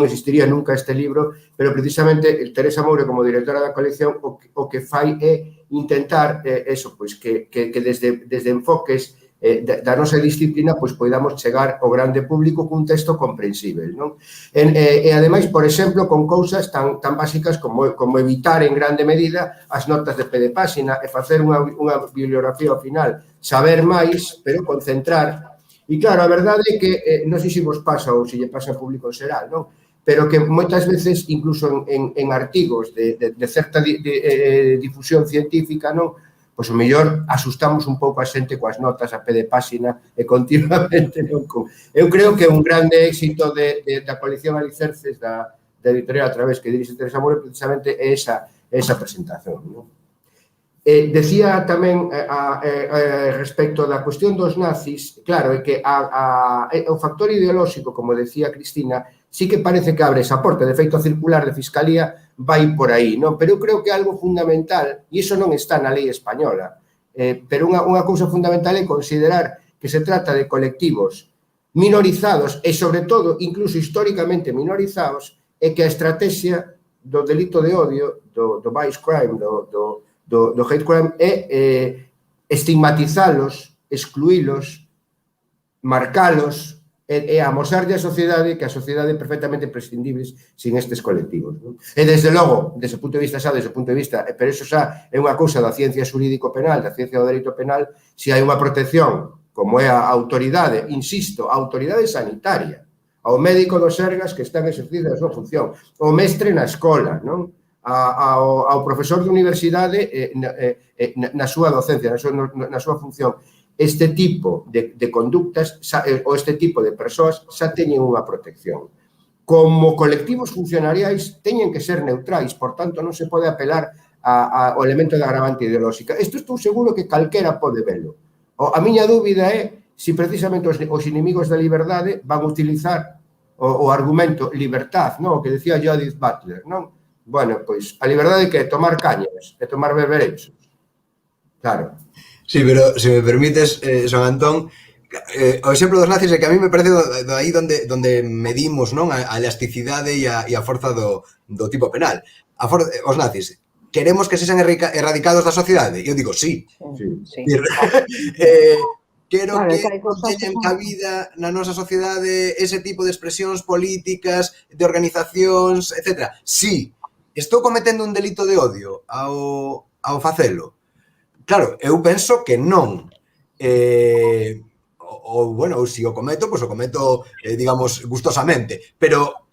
existiría nunca este libro, pero precisamente Teresa Moure, como directora da colección, o que fai é intentar eso, pois que desde enfoques da nosa disciplina, pois poidamos chegar ao grande público cun texto comprensível, non? E ademais, por exemplo, con cousas tan básicas como evitar en grande medida as notas de pé de páxina e facer unha bibliografía ao final, saber máis, pero concentrar. E claro, a verdade é que non sei se vos pasa ou se lle pasa ao público en xeral, non? Pero que moitas veces, incluso en artigos de certa difusión científica, non? Pois o mellor asustamos un pouco a xente coas notas a pé de páxina e continuamente. Eu creo que un grande éxito da colección Alicerces da editorial a través que dirixe Teresa Moure precisamente é esa presentación. Decía tamén respecto da cuestión dos nazis, claro, é que o factor ideolóxico, como decía Cristina, sí que parece que abre esa porta. De feito, a circular de Fiscalía vai por aí, non? Pero eu creo que algo fundamental, e iso non está na lei española, pero unha cousa fundamental é considerar que se trata de colectivos minorizados e, sobre todo, incluso históricamente minorizados, e que a estrategia do delito de odio, do vice crime, do hate crime, é estigmatizalos, excluílos, marcalos, e amosarlle a sociedade que a sociedade é perfectamente prescindibles sin estes colectivos. E, desde logo, desde o punto de vista pero eso xa é unha cousa da ciencia xurídico-penal, da ciencia do dereito penal, se hai unha protección, como é a autoridade, insisto, a autoridade sanitaria, ao médico do Sergas que está en exercicio da súa función, ao mestre na escola, non? Ao profesor de universidade na súa docencia, na súa función. este tipo de conductas ou este tipo de persoas xa teñen unha protección. Como colectivos funcionariais teñen que ser neutrais, por tanto non se pode apelar ao elemento de agravante ideolóxica. Isto estou seguro que calquera pode velo. A miña dúbida é se precisamente os inimigos da liberdade van utilizar o argumento libertad, non? O que decía Judith Butler, non? Bueno, pois a liberdade que é tomar cañas, é tomar berberechos. Claro. Sí, pero se me permites, Son Antón, o exemplo dos nazis é que a mí me parece aí donde medimos, non, a elasticidade e a forza do tipo penal. Os nazis, queremos que sexan erradicados da sociedade? Eu digo, sí. Quero que teñan cabida na nosa sociedade ese tipo de expresións políticas, de organizacións, etc. Sí. Estou cometendo un delito de odio ao facelo? Claro, eu penso que non. Ou se o cometo, pois o cometo, digamos, gustosamente. Pero,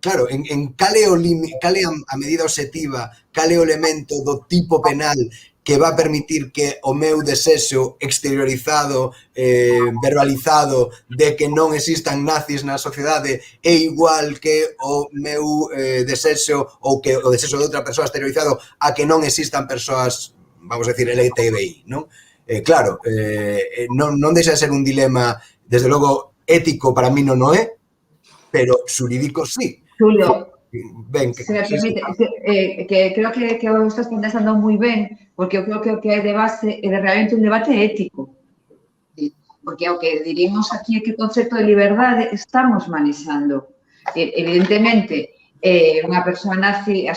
claro, en cal é a medida obxectiva, cal é o elemento do tipo penal que va a permitir que o meu desexo exteriorizado, verbalizado, de que non existan nazis na sociedade é igual que o meu desexo ou que o desexo de outra persoa exteriorizado a que non existan persoas, vamos a decir, LGTBI, non? Claro, non deixa de ser un dilema, desde logo, ético para mí non é, pero xurídico sí. Julio, ben, se me permite, que creo que o estás pensando moi ben, porque eu creo que hai de base é realmente un debate ético. Porque o que diríamos aquí é que o concepto de liberdade estamos manexando. Evidentemente, unha persoa nazi...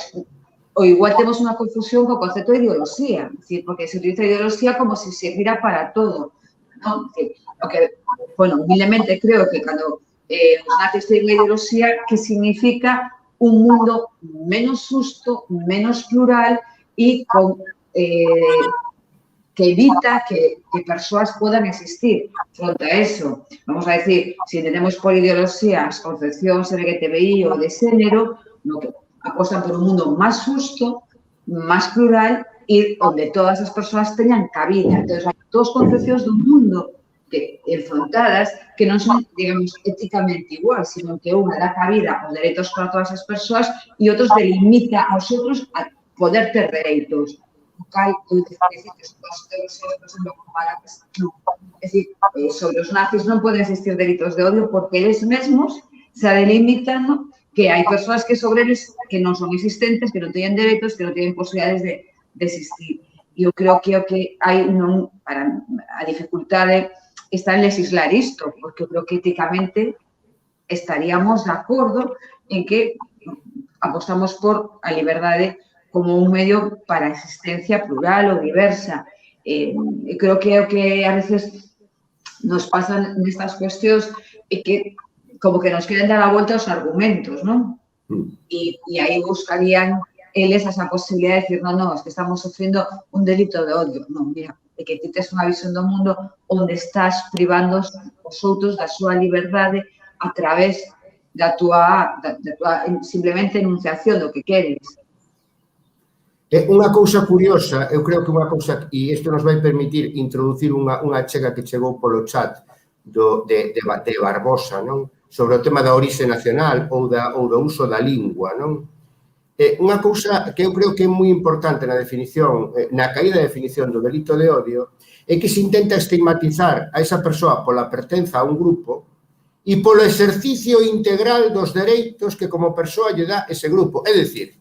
O igual temos unha confusión co concepto de ideoloxía, porque se utiliza a ideoloxía como se servira para todo. O que, bueno, humildemente creo que cando os nazis ten a ideoloxía, que significa un mundo menos justo, menos plural e que evita que persoas podan existir. Fronte a eso, vamos a decir, se entendemos por ideoloxía as concepcións LGTBI ou de xénero, no que apostan por un mundo máis justo, máis plural e onde todas as persoas teñan cabida. Entón, hai dos concepcións do mundo enfrontadas que non son, digamos, éticamente igual, sino que unha dá cabida aos dereitos para todas as persoas e outros delimita aos outros a poder ter dereitos. O cal, eu decir que son as ideoloxías, por exemplo, como a é dicir, sobre os nazis non poden existir delitos de odio porque eles mesmos se delimitan que hai persoas que sobre eles que non son existentes, que non teñen dereitos, que non teñen posibilidades de existir. E eu creo que o que hai para a dificultade está en legislar isto, porque eu creo que éticamente estaríamos de acordo en que apostamos por a liberdade como un medio para a existencia plural ou diversa. Creo que o que a veces nos pasan nestas cuestións é que como que nos queren dar a volta aos argumentos, non? E aí buscarían eles esa posibilidad de decir, non, es que estamos sofrendo un delito de odio. Non, mira, é que ti tes unha visión do mundo onde estás privando os outros da súa liberdade a través da tua simplemente enunciación do que queres. Unha cousa curiosa, eu creo que unha cousa, e isto nos vai permitir introducir unha chega que chegou polo chat de Barbosa, non? Sobre o tema da orixe nacional ou do uso da lingua, non? Unha cousa que eu creo que é moi importante na definición, na caída de definición do delito de odio, é que se intenta estigmatizar a esa persoa pola pertenza a un grupo e polo exercicio integral dos dereitos que como persoa lle dá ese grupo. É dicir,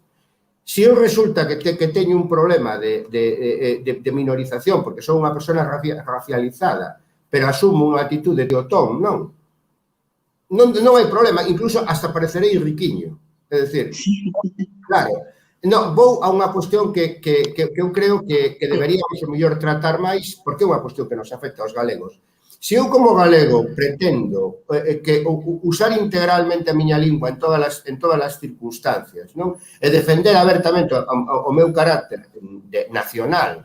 se eu resulta que teño un problema de minorización, porque son unha persona racializada, pero asumo unha actitude de otón, non hai problema, incluso hasta parecerei riquiño. É dicir, claro, vou a unha cuestión que eu creo que deberíamos o mellor tratar máis, porque é unha cuestión que nos afecta aos galegos. Se eu como galego pretendo usar integralmente a miña lingua en todas as circunstancias, non? E defender abertamente o meu carácter nacional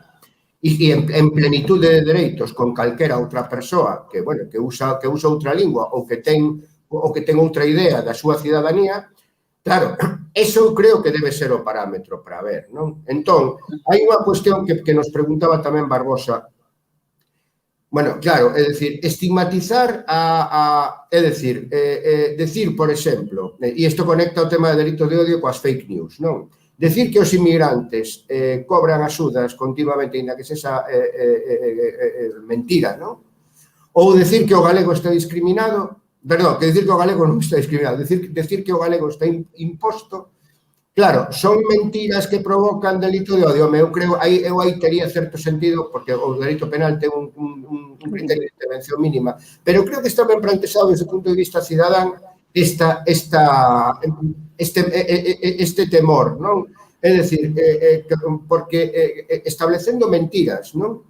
e en plenitude de dereitos con calquera outra persoa que usa outra lingua ou que ten outra idea da súa cidadanía, claro, eso creo que debe ser o parámetro para ver, non? Entón, hai unha cuestión que nos preguntaba tamén Barbosa. Bueno, claro, é dicir, estigmatizar é dicir, decir, por exemplo, e isto conecta o tema de delito de odio coas fake news, non? Decir que os inmigrantes cobran axudas continuamente, ainda que sexa mentira, non? Ou decir que o galego está discriminado, perdón, que decir que o galego non está discriminado, decir que o galego está imposto, claro, son mentiras que provocan delito de odio. Eu aí tería certo sentido, porque o delito penal ten un criterio de intervención mínima, pero creo que está ben plantexado desde o punto de vista cidadán este temor, non? É dicir, porque establecendo mentiras, non?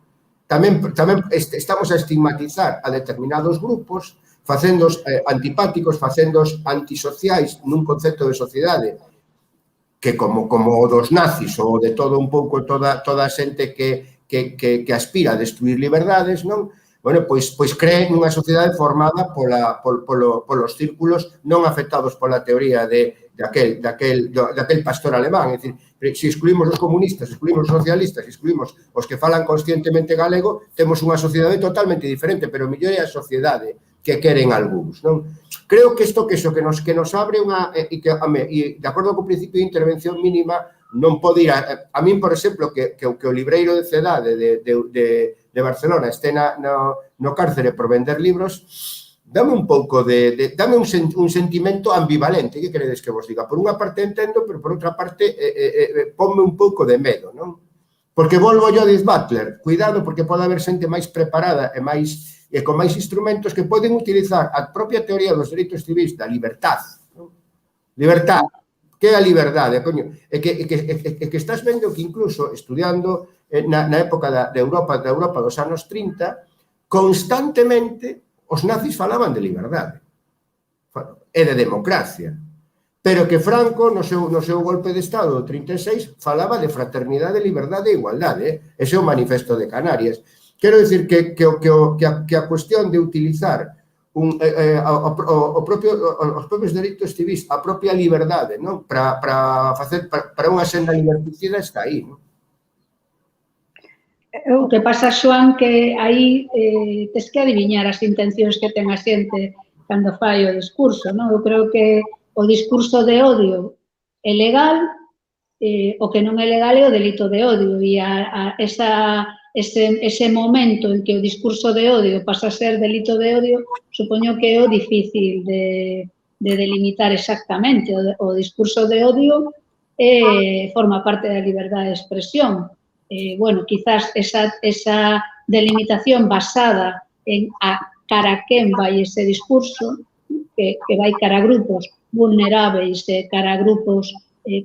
Tamén estamos a estigmatizar a determinados grupos, facéndoos antipáticos, facéndoos antisociais nun concepto de sociedade que como o dos nazis ou de todo un pouco toda a xente que aspira a destruir liberdades, non? Bueno, pois creen unha sociedade formada polos círculos non afectados pola teoría daquel pastor alemán. É dicir, se excluímos os comunistas, excluímos os socialistas, excluímos os que falan conscientemente galego, temos unha sociedade totalmente diferente, pero mellor é a sociedade que queren algúns, non? Creo que isto que nos abre unha... E de acordo co principio de intervención mínima, non pode ir... A min, por exemplo, que o libreiro de Cidade de Barcelona este no cárcere por vender libros, dame un pouco dame un sentimento ambivalente, que queredes que vos diga? Por unha parte entendo, pero por outra parte ponme un pouco de medo, non? Porque volvo yo a Judith Butler, cuidado, porque pode haber xente máis preparada e con máis instrumentos que poden utilizar a propia teoría dos dereitos civis da libertad. Libertad. Que é a liberdade? É que estás vendo que incluso estudiando na época da Europa dos anos 30, constantemente os nazis falaban de liberdade e de democracia. Pero que Franco, no seu golpe de Estado do 36, falaba de fraternidade, liberdade e igualdade. Ese é o manifesto de Canarias. Quero dicir que a cuestión de utilizar os propios dereitos civis, a propia liberdade, non? Para unha senda liberticida está aí, non? O que pasa, Xoán, que aí tes que adiviñar as intencións que ten a xente cando fai o discurso, non? Eu creo que o discurso de odio é legal, o que non é legal é o delito de odio, e ese momento en que o discurso de odio pasa a ser delito de odio, supoño que é o difícil de delimitar exactamente. O discurso de odio forma parte da liberdade de expresión. Bueno, quizás esa delimitación basada en a cara a quen vai ese discurso, que vai cara a grupos vulneráveis, cara a grupos,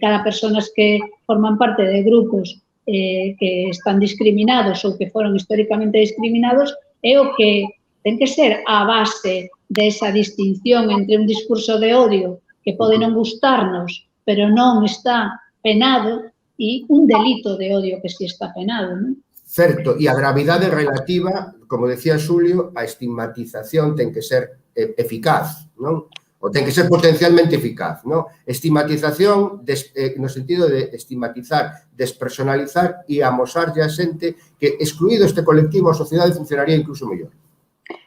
cara a personas que forman parte de grupos que están discriminados ou que foron históricamente discriminados, é o que ten que ser a base desa distinción entre un discurso de odio que pode non gustarnos, pero non está penado, e un delito de odio que si está penado, non? Certo, e a gravidade relativa, como decía Xulio, a estigmatización ten que ser eficaz, non? Ou ten que ser potencialmente eficaz, non? Estigmatización no sentido de estigmatizar, despersonalizar e amosarlle a xente que, excluído este colectivo, a sociedade funcionaría incluso mellor.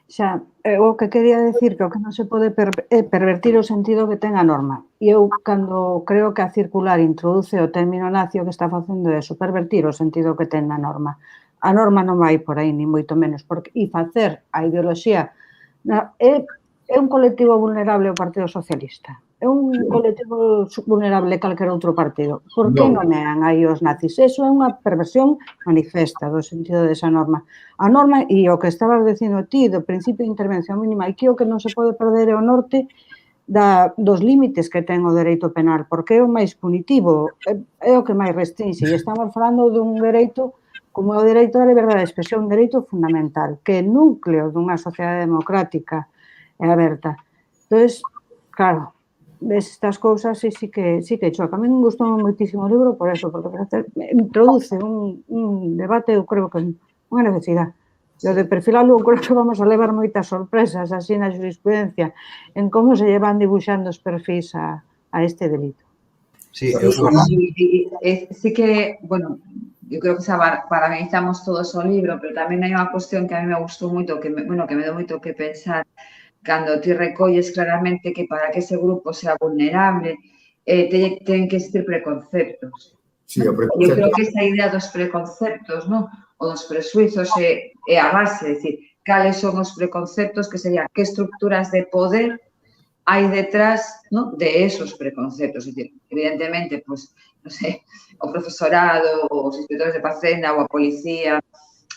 Xa, o que quería decir que o que non se pode pervertir o sentido que ten a norma. E eu, cando creo que a circular introduce o término nazi, o que está facendo é pervertir o sentido que ten a norma. A norma non vai por aí, ni moito menos, e facer a ideoloxía... É un colectivo vulnerable o Partido Socialista. É un colectivo vulnerable calquera outro partido. Por que nomean aí os nazis? Eso é unha perversión manifesta do sentido desa norma. A norma, e o que estabas dicindo ti, do principio de intervención mínima, e que o que non se pode perder é o norte dos límites que ten o dereito penal, porque é o máis punitivo, é o que máis restringe. E estamos falando dun dereito como o dereito á liberdade de expresión, un dereito fundamental, que é núcleo dunha sociedade democrática e aberta. Entón, claro, ves estas cousas e sí que choca. A mí me gustou moitísimo o libro por eso, porque introduce un debate, eu creo que é unha necesidade. O de perfilalo, eu creo que vamos a levar moitas sorpresas así na jurisprudencia en como se llevan dibuixando os perfis a este delito. Sí, sí que, bueno, eu creo que parabenizamos todos o libro, pero tamén hai unha cuestión que a mí me gustou moito, que me deu moito que pensar, cando ti recolles claramente que para que ese grupo sea vulnerable ten que existir preconceptos. Sí, o Eu preconcepto. creo que esa idea dos preconceptos, non? O dos presuizos é a base, é dicir, cales son os preconceptos, que serían que estructuras de poder hai detrás, ¿no?, de esos preconceptos. Es decir, evidentemente, pues, no sé, o profesorado, os inspectores de Facenda, ou a policía,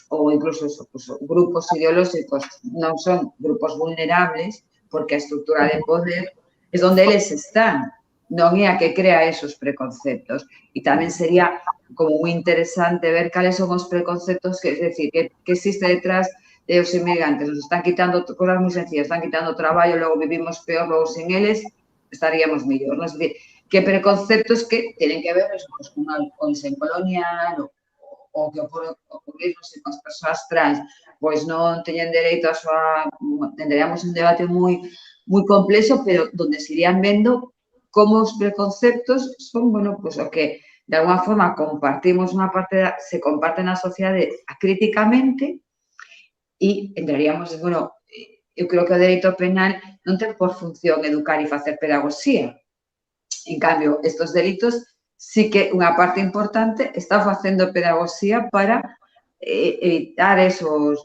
ou incluso pues, grupos ideolóxicos non son grupos vulnerables, porque a estructura de poder é onde eles están, non é a que crea esos preconceptos. E tamén sería como moi interesante ver cales son os preconceptos, que, es decir, que existe detrás de os inmigrantes. Nos están quitando cosas moi sencillas, están quitando traballo, logo vivimos peor, logo sin eles estaríamos mellor. Es decir, que preconceptos que tienen que ver pues, con a origen colonial o que ocurrir con as persoas trans, pois non teñen dereito a súa... Tendríamos un debate moi complexo, pero donde se irían vendo como os preconceptos son, bueno, pues o que de alguna forma compartimos unha parte, se comparte na sociedade acríticamente, e entraríamos, bueno, eu creo que o dereito penal non ten por función educar e facer pedagogía. En cambio, estos delitos sí que unha parte importante está facendo pedagogía para evitar esos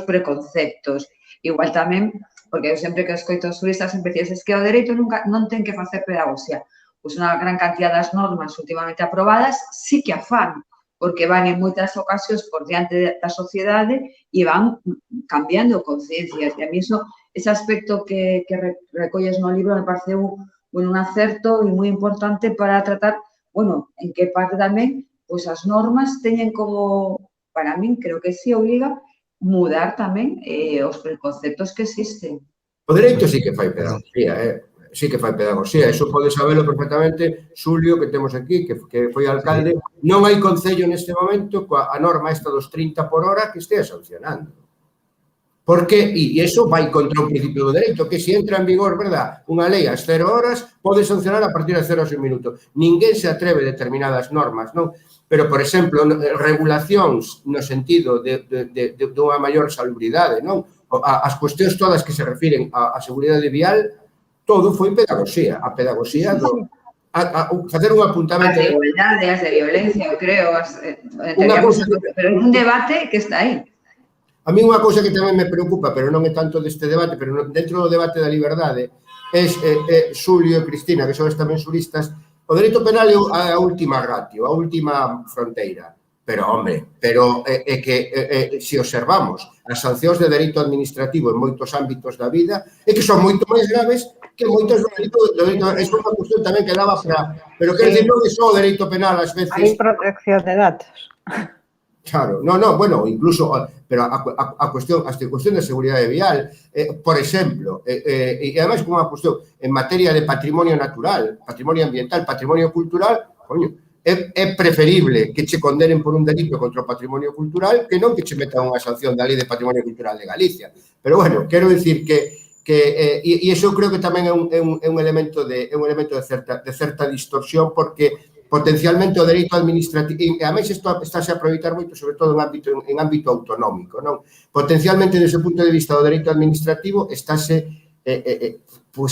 preconceptos. Igual tamén, porque eu sempre que escoito os juristas sempre dices que o dereito non ten que facer pedagogía. Pois unha gran cantidad das normas últimamente aprobadas sí que a fan, porque van en moitas ocasións por diante da sociedade e van cambiando conciencias. E a mí ese aspecto que recolles no libro me parece un acerto e moi importante para tratar, bueno, en que parte tamén, pois as normas teñen como, para min, creo que sí obliga, mudar tamén os preconceptos que existen. O dereito sí que fai pedagogía, sí que fai pedagogía, eso pode sabelo perfectamente Xulio, que temos aquí, que foi alcalde. Non hai concello neste momento coa norma esta dos 30 por hora que estea sancionando. Porque, e iso vai contra o principio do dereito, que se entra en vigor, verdad, unha lei ás 0 horas, pode sancionar a partir de 0 minutos. Ninguén se atreve a determinadas normas, non? Pero, por exemplo, regulacións no sentido de unha maior salubridade, non? As cuestións todas que se refiren á seguridade vial, todo foi pedagogía. A pedagogía do... facer un apuntamento... As de igualdade, as de violencia, eu creo, pero é un debate que está aí. A mí unha cousa que tamén me preocupa, pero non é tanto deste debate, pero dentro do debate da liberdade, Xulio e Cristina, que son tamén xuristas, o dereito penal é a última ratio, a última fronteira. Pero, hombre, é que se observamos as sancións de dereito administrativo en moitos ámbitos da vida, é que son moito máis graves que moitos do dereito. É unha cuestión tamén que daba para... Pero, quer dizer, non é só o dereito penal, ás veces... Hai protección de datos. Claro, bueno, incluso, pero a cuestión de seguridade vial, por exemplo, e ademais como unha cuestión en materia de patrimonio natural, patrimonio ambiental, patrimonio cultural, coño, é preferible que che condenen por un delito contra o patrimonio cultural que non que che metan unha sanción da Lei de Patrimonio Cultural de Galicia. Pero, bueno, quero dicir que e iso creo que tamén é un elemento de certa distorsión, porque potencialmente o dereito administrativo, e a máis isto estáse a aproveitar moito, sobre todo en ámbito autonómico, non? Potencialmente, desde o punto de vista do dereito administrativo, estáse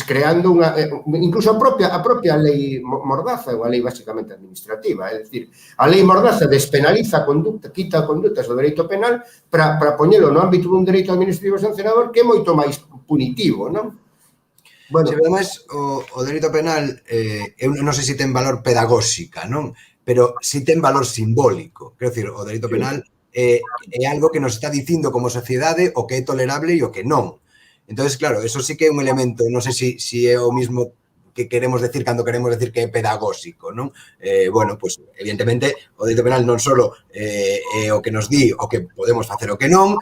creando unha... Incluso a propia lei Mordaza é unha lei basicamente administrativa, é dicir, a lei Mordaza despenaliza a conducta, quita conductas do dereito penal para poñelo no ámbito dun dereito administrativo sancionador que é moito máis punitivo, non? Bueno, además, o dereito penal, eu non sei se ten valor pedagóxica, non? Pero si ten valor simbólico. Quero dicir, o dereito penal é algo que nos está dicindo como sociedade o que é tolerable e o que non. Entonces, claro, eso sí que é un elemento, non sei se é o mismo que queremos decir cando queremos decir que é pedagóxico, non? Bueno, pues, evidentemente, o dereito penal non só é o que nos di o que podemos facer o que non,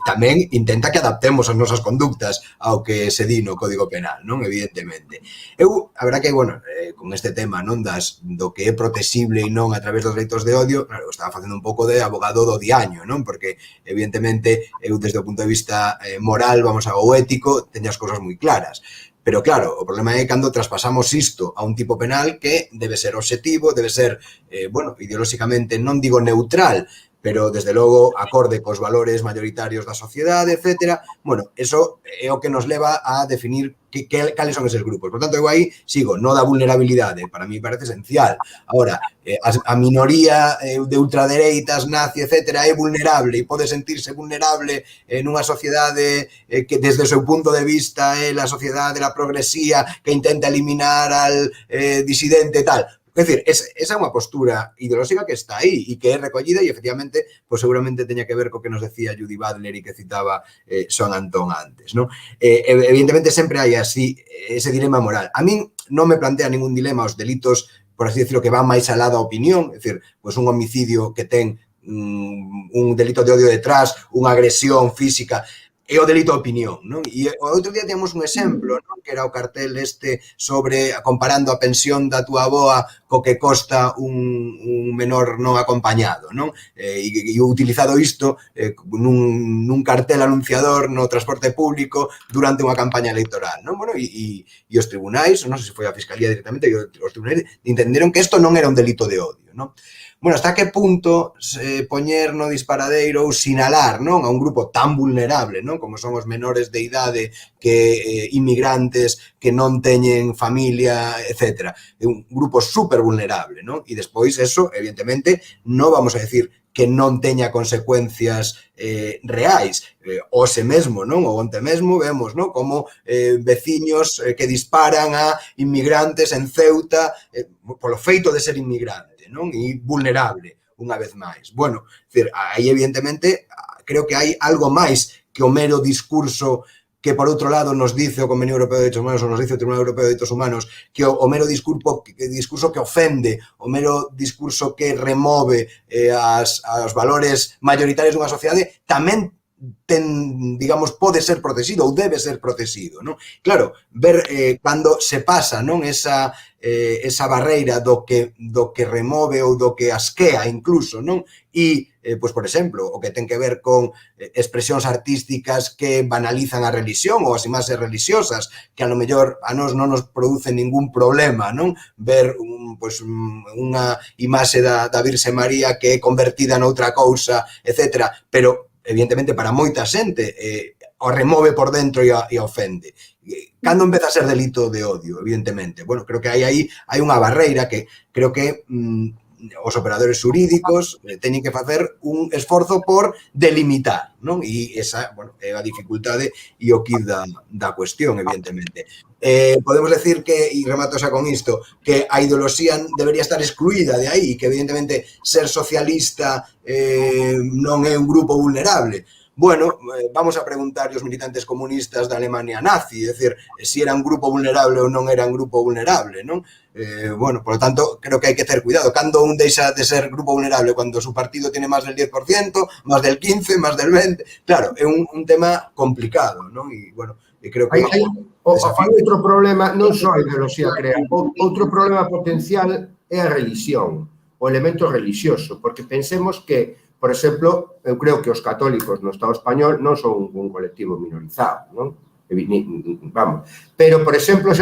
tamén intenta que adaptemos as nosas conductas ao que se di no Código Penal, non? Evidentemente. A verdad que, bueno, con este tema, non, do que é protexible e non a través dos delitos de odio, claro, estaba facendo un pouco de abogado do diaño, non? Porque, evidentemente, eu desde o punto de vista moral, vamos ao ético, teño as cousas moi claras. Pero claro, o problema é cando traspasamos isto a un tipo penal que debe ser obxectivo, debe ser, ideolóxicamente, non digo neutral, pero desde logo acorde cos valores mayoritarios da sociedade, etc. Bueno, eso é o que nos leva a definir cales son eses grupos. Por tanto, eu aí sigo, no da vulnerabilidade, para mí parece esencial. Agora, a minoría de ultradereitas, nazi, etc., é vulnerable e pode sentirse vulnerable nunha sociedade que desde o seu punto de vista é a sociedade da progresía que intenta eliminar al disidente e tal. É dicir, esa é unha postura ideolóxica que está aí e que é recollida e, efectivamente, pues seguramente teña que ver co que nos decía Judy Butler e que citaba Joan Antón antes, non? Evidentemente, sempre hai así ese dilema moral. A min non me plantea ningún dilema os delitos, por así decirlo, que van máis alá da opinión, é dicir, pues un homicidio que ten un delito de odio detrás, unha agresión física, é o delito de opinión, non? E o outro día temos un exemplo, non? Que era o cartel sobre comparando a pensión da túa avoa co que costa un menor non acompañado, non? E utilizado isto nun cartel anunciador no transporte público durante unha campaña electoral, non? Bueno, e os tribunais, non sei se foi a Fiscalía directamente, os tribunais entenderon que isto non era un delito de odio, non? Bueno, hasta que punto poñer no disparadeiro ou sinalar, non, a un grupo tan vulnerable, non, como son os menores de idade que inmigrantes que non teñen familia, etc. É un grupo super vulnerable, non? E despois eso, evidentemente, non vamos a decir que non teña consecuencias reais. Hoxe mesmo, non? O onte mesmo vemos, non? Como veciños que disparan a inmigrantes en Ceuta polo feito de ser inmigrante, non? E vulnerable, unha vez máis. Bueno, aí evidentemente creo que hai algo máis que o mero discurso que por outro lado nos dice o Convenio Europeo de Derechos Humanos ou nos dice o Tribunal Europeo de Derechos Humanos, que o mero discurso que ofende, o mero discurso que remove os valores mayoritarios dunha sociedade, tamén digamos, pode ser protegido ou debe ser protegido, non? Claro, ver cando se pasa, non, esa barreira do que remove ou do que asquea incluso, non? E, pois, por exemplo, o que ten que ver con expresións artísticas que banalizan a religión ou as imaxes religiosas, que a lo mellor a nós non nos produce ningún problema, non? Ver unha imaxe da Virxe María que é convertida noutra cousa, etc., pero evidentemente, para moita xente, o remove por dentro e a ofende. Cando empeza a ser delito de odio, evidentemente? Bueno, creo que hai unha barreira que creo que os operadores xurídicos teñen que facer un esforzo por delimitar, non? E esa, bueno, é a dificultade e o quid da cuestión, evidentemente. Podemos decir que, e remato xa con isto, que a ideoloxía debería estar excluída de aí, que evidentemente ser socialista non é un grupo vulnerable. Bueno, vamos a preguntar aos militantes comunistas da Alemania nazi, é dicir, se era un grupo vulnerable ou non era un grupo vulnerable, non? Bueno, por lo tanto, creo que hai que ter cuidado. Cando un deixa de ser grupo vulnerable? Cuando su partido tiene más del 10%, más del 15%, más del 20%. Claro, é un tema complicado, non? E, bueno, creo que... Hai outro problema, non só a ideoloxía crea, outro problema potencial é a religión, o elemento religioso, porque pensemos que, por exemplo, eu creo que os católicos no Estado español non son un colectivo minorizado, non? Vamos. Pero, por exemplo,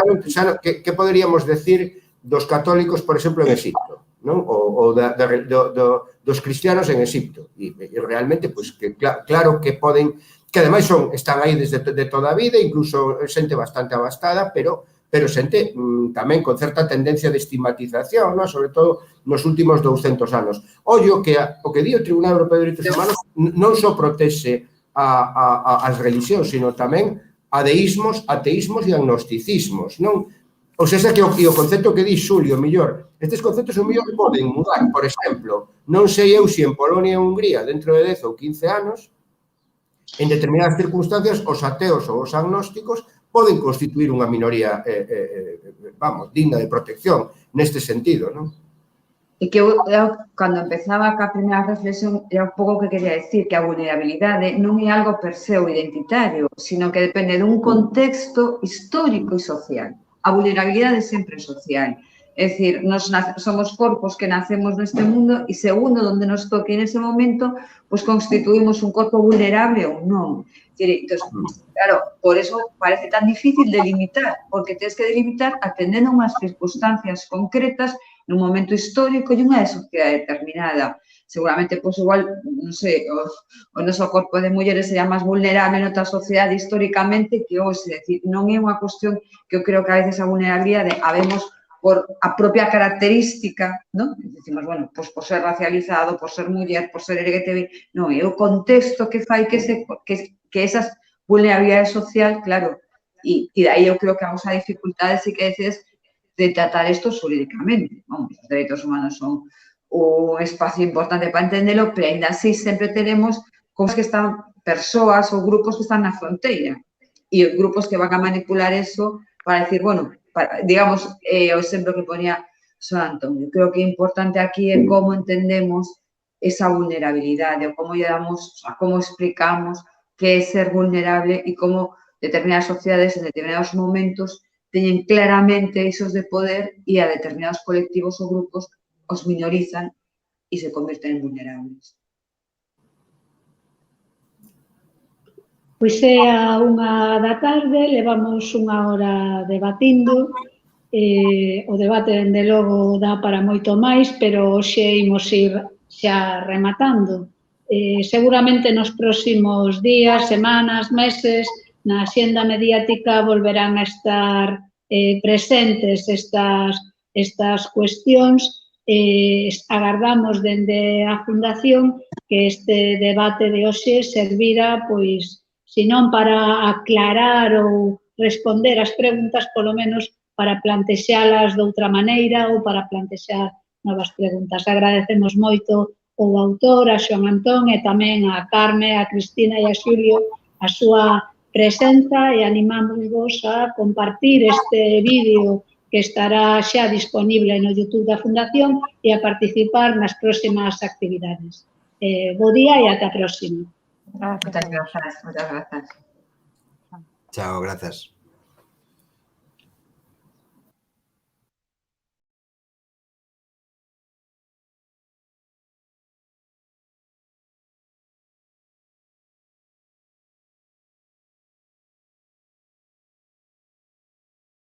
que poderíamos decir dos católicos, por exemplo, en Egipto, non? Ou dos cristianos en Egipto. E realmente, pois, que claro que poden, que ademais están aí desde de toda a vida, incluso xente bastante abastada, pero xente tamén con certa tendencia de estigmatización, non? Sobre todo nos últimos 200 anos. Ollo que o que di o Tribunal Europeo de Derechos Humanos non só protexe as religións, sino tamén a deísmos, ateísmos e agnosticismos, non? Ou seja, que o concepto que di Xulio, mellor, estes conceptos o mellor poden mudar. Por exemplo, non sei eu se en Polonia e Hungría, dentro de 10 ou 15 anos, en determinadas circunstancias, os ateos ou os agnósticos poden constituir unha minoría, digna de protección neste sentido, non? E que eu, cando empezaba ca primeira reflexión, era un pouco o que quería decir, que a vulnerabilidade non é algo per se ou identitario, sino que depende dun contexto histórico e social. A vulnerabilidade sempre é social. É dicir, nos somos corpos que nacemos neste mundo e segundo onde nos toque nese momento, pois constituímos un corpo vulnerable ou non. Entonces, claro, por eso parece tan difícil delimitar, porque tienes que delimitar atendendo a unhas circunstancias concretas nun momento histórico e unha sociedade determinada. Seguramente, pois, igual, non sei, o noso corpo de mulleres sería máis vulnerable noutra sociedade históricamente que hoxe. É dicir, non é unha cuestión que eu creo que a veces a vulnerabilidade habemos por a propia característica, ¿no? Decimos, bueno, pues por ser racializado, por ser muller, por ser LGTBI, non, é o contexto que fai que esas vulnerabilidades social, claro, e de aí eu creo que a nosa dificultade sí que é de tratar isto xurídicamente. Os dereitos humanos son un espacio importante para entendelo, pero ainda así sempre tenemos cosas que están, persoas ou grupos que están na fronteira e grupos que van a manipular eso para decir, bueno, digamos, o exemplo que ponía San Antonio. Creo que é importante aquí é como entendemos esa vulnerabilidade ou como lle damos, como explicamos que é ser vulnerable e como determinadas sociedades en determinados momentos teñen claramente esos de poder e a determinados colectivos ou grupos os minorizan e se convirten en vulnerables. Pois é a 1:00 da tarde, levamos unha hora debatindo, o debate, dende logo, dá para moito máis, pero hoxe imos ir xa rematando. Seguramente nos próximos días, semanas, meses, na axenda mediática volverán a estar presentes estas cuestións. Agardamos dende a Fundación que este debate de hoxe servira, pois, senón para aclarar ou responder as preguntas, polo menos para plantexalas de outra maneira ou para plantexar novas preguntas. Agradecemos moito ao autor, a Xoán Antón, e tamén a Carme, a Cristina e a Xulio a súa presenza, e animámosvos a compartir este vídeo que estará xa disponible no YouTube da Fundación e a participar nas próximas actividades. Bo día e ata a próxima. Muchas gracias. Chao, gracias.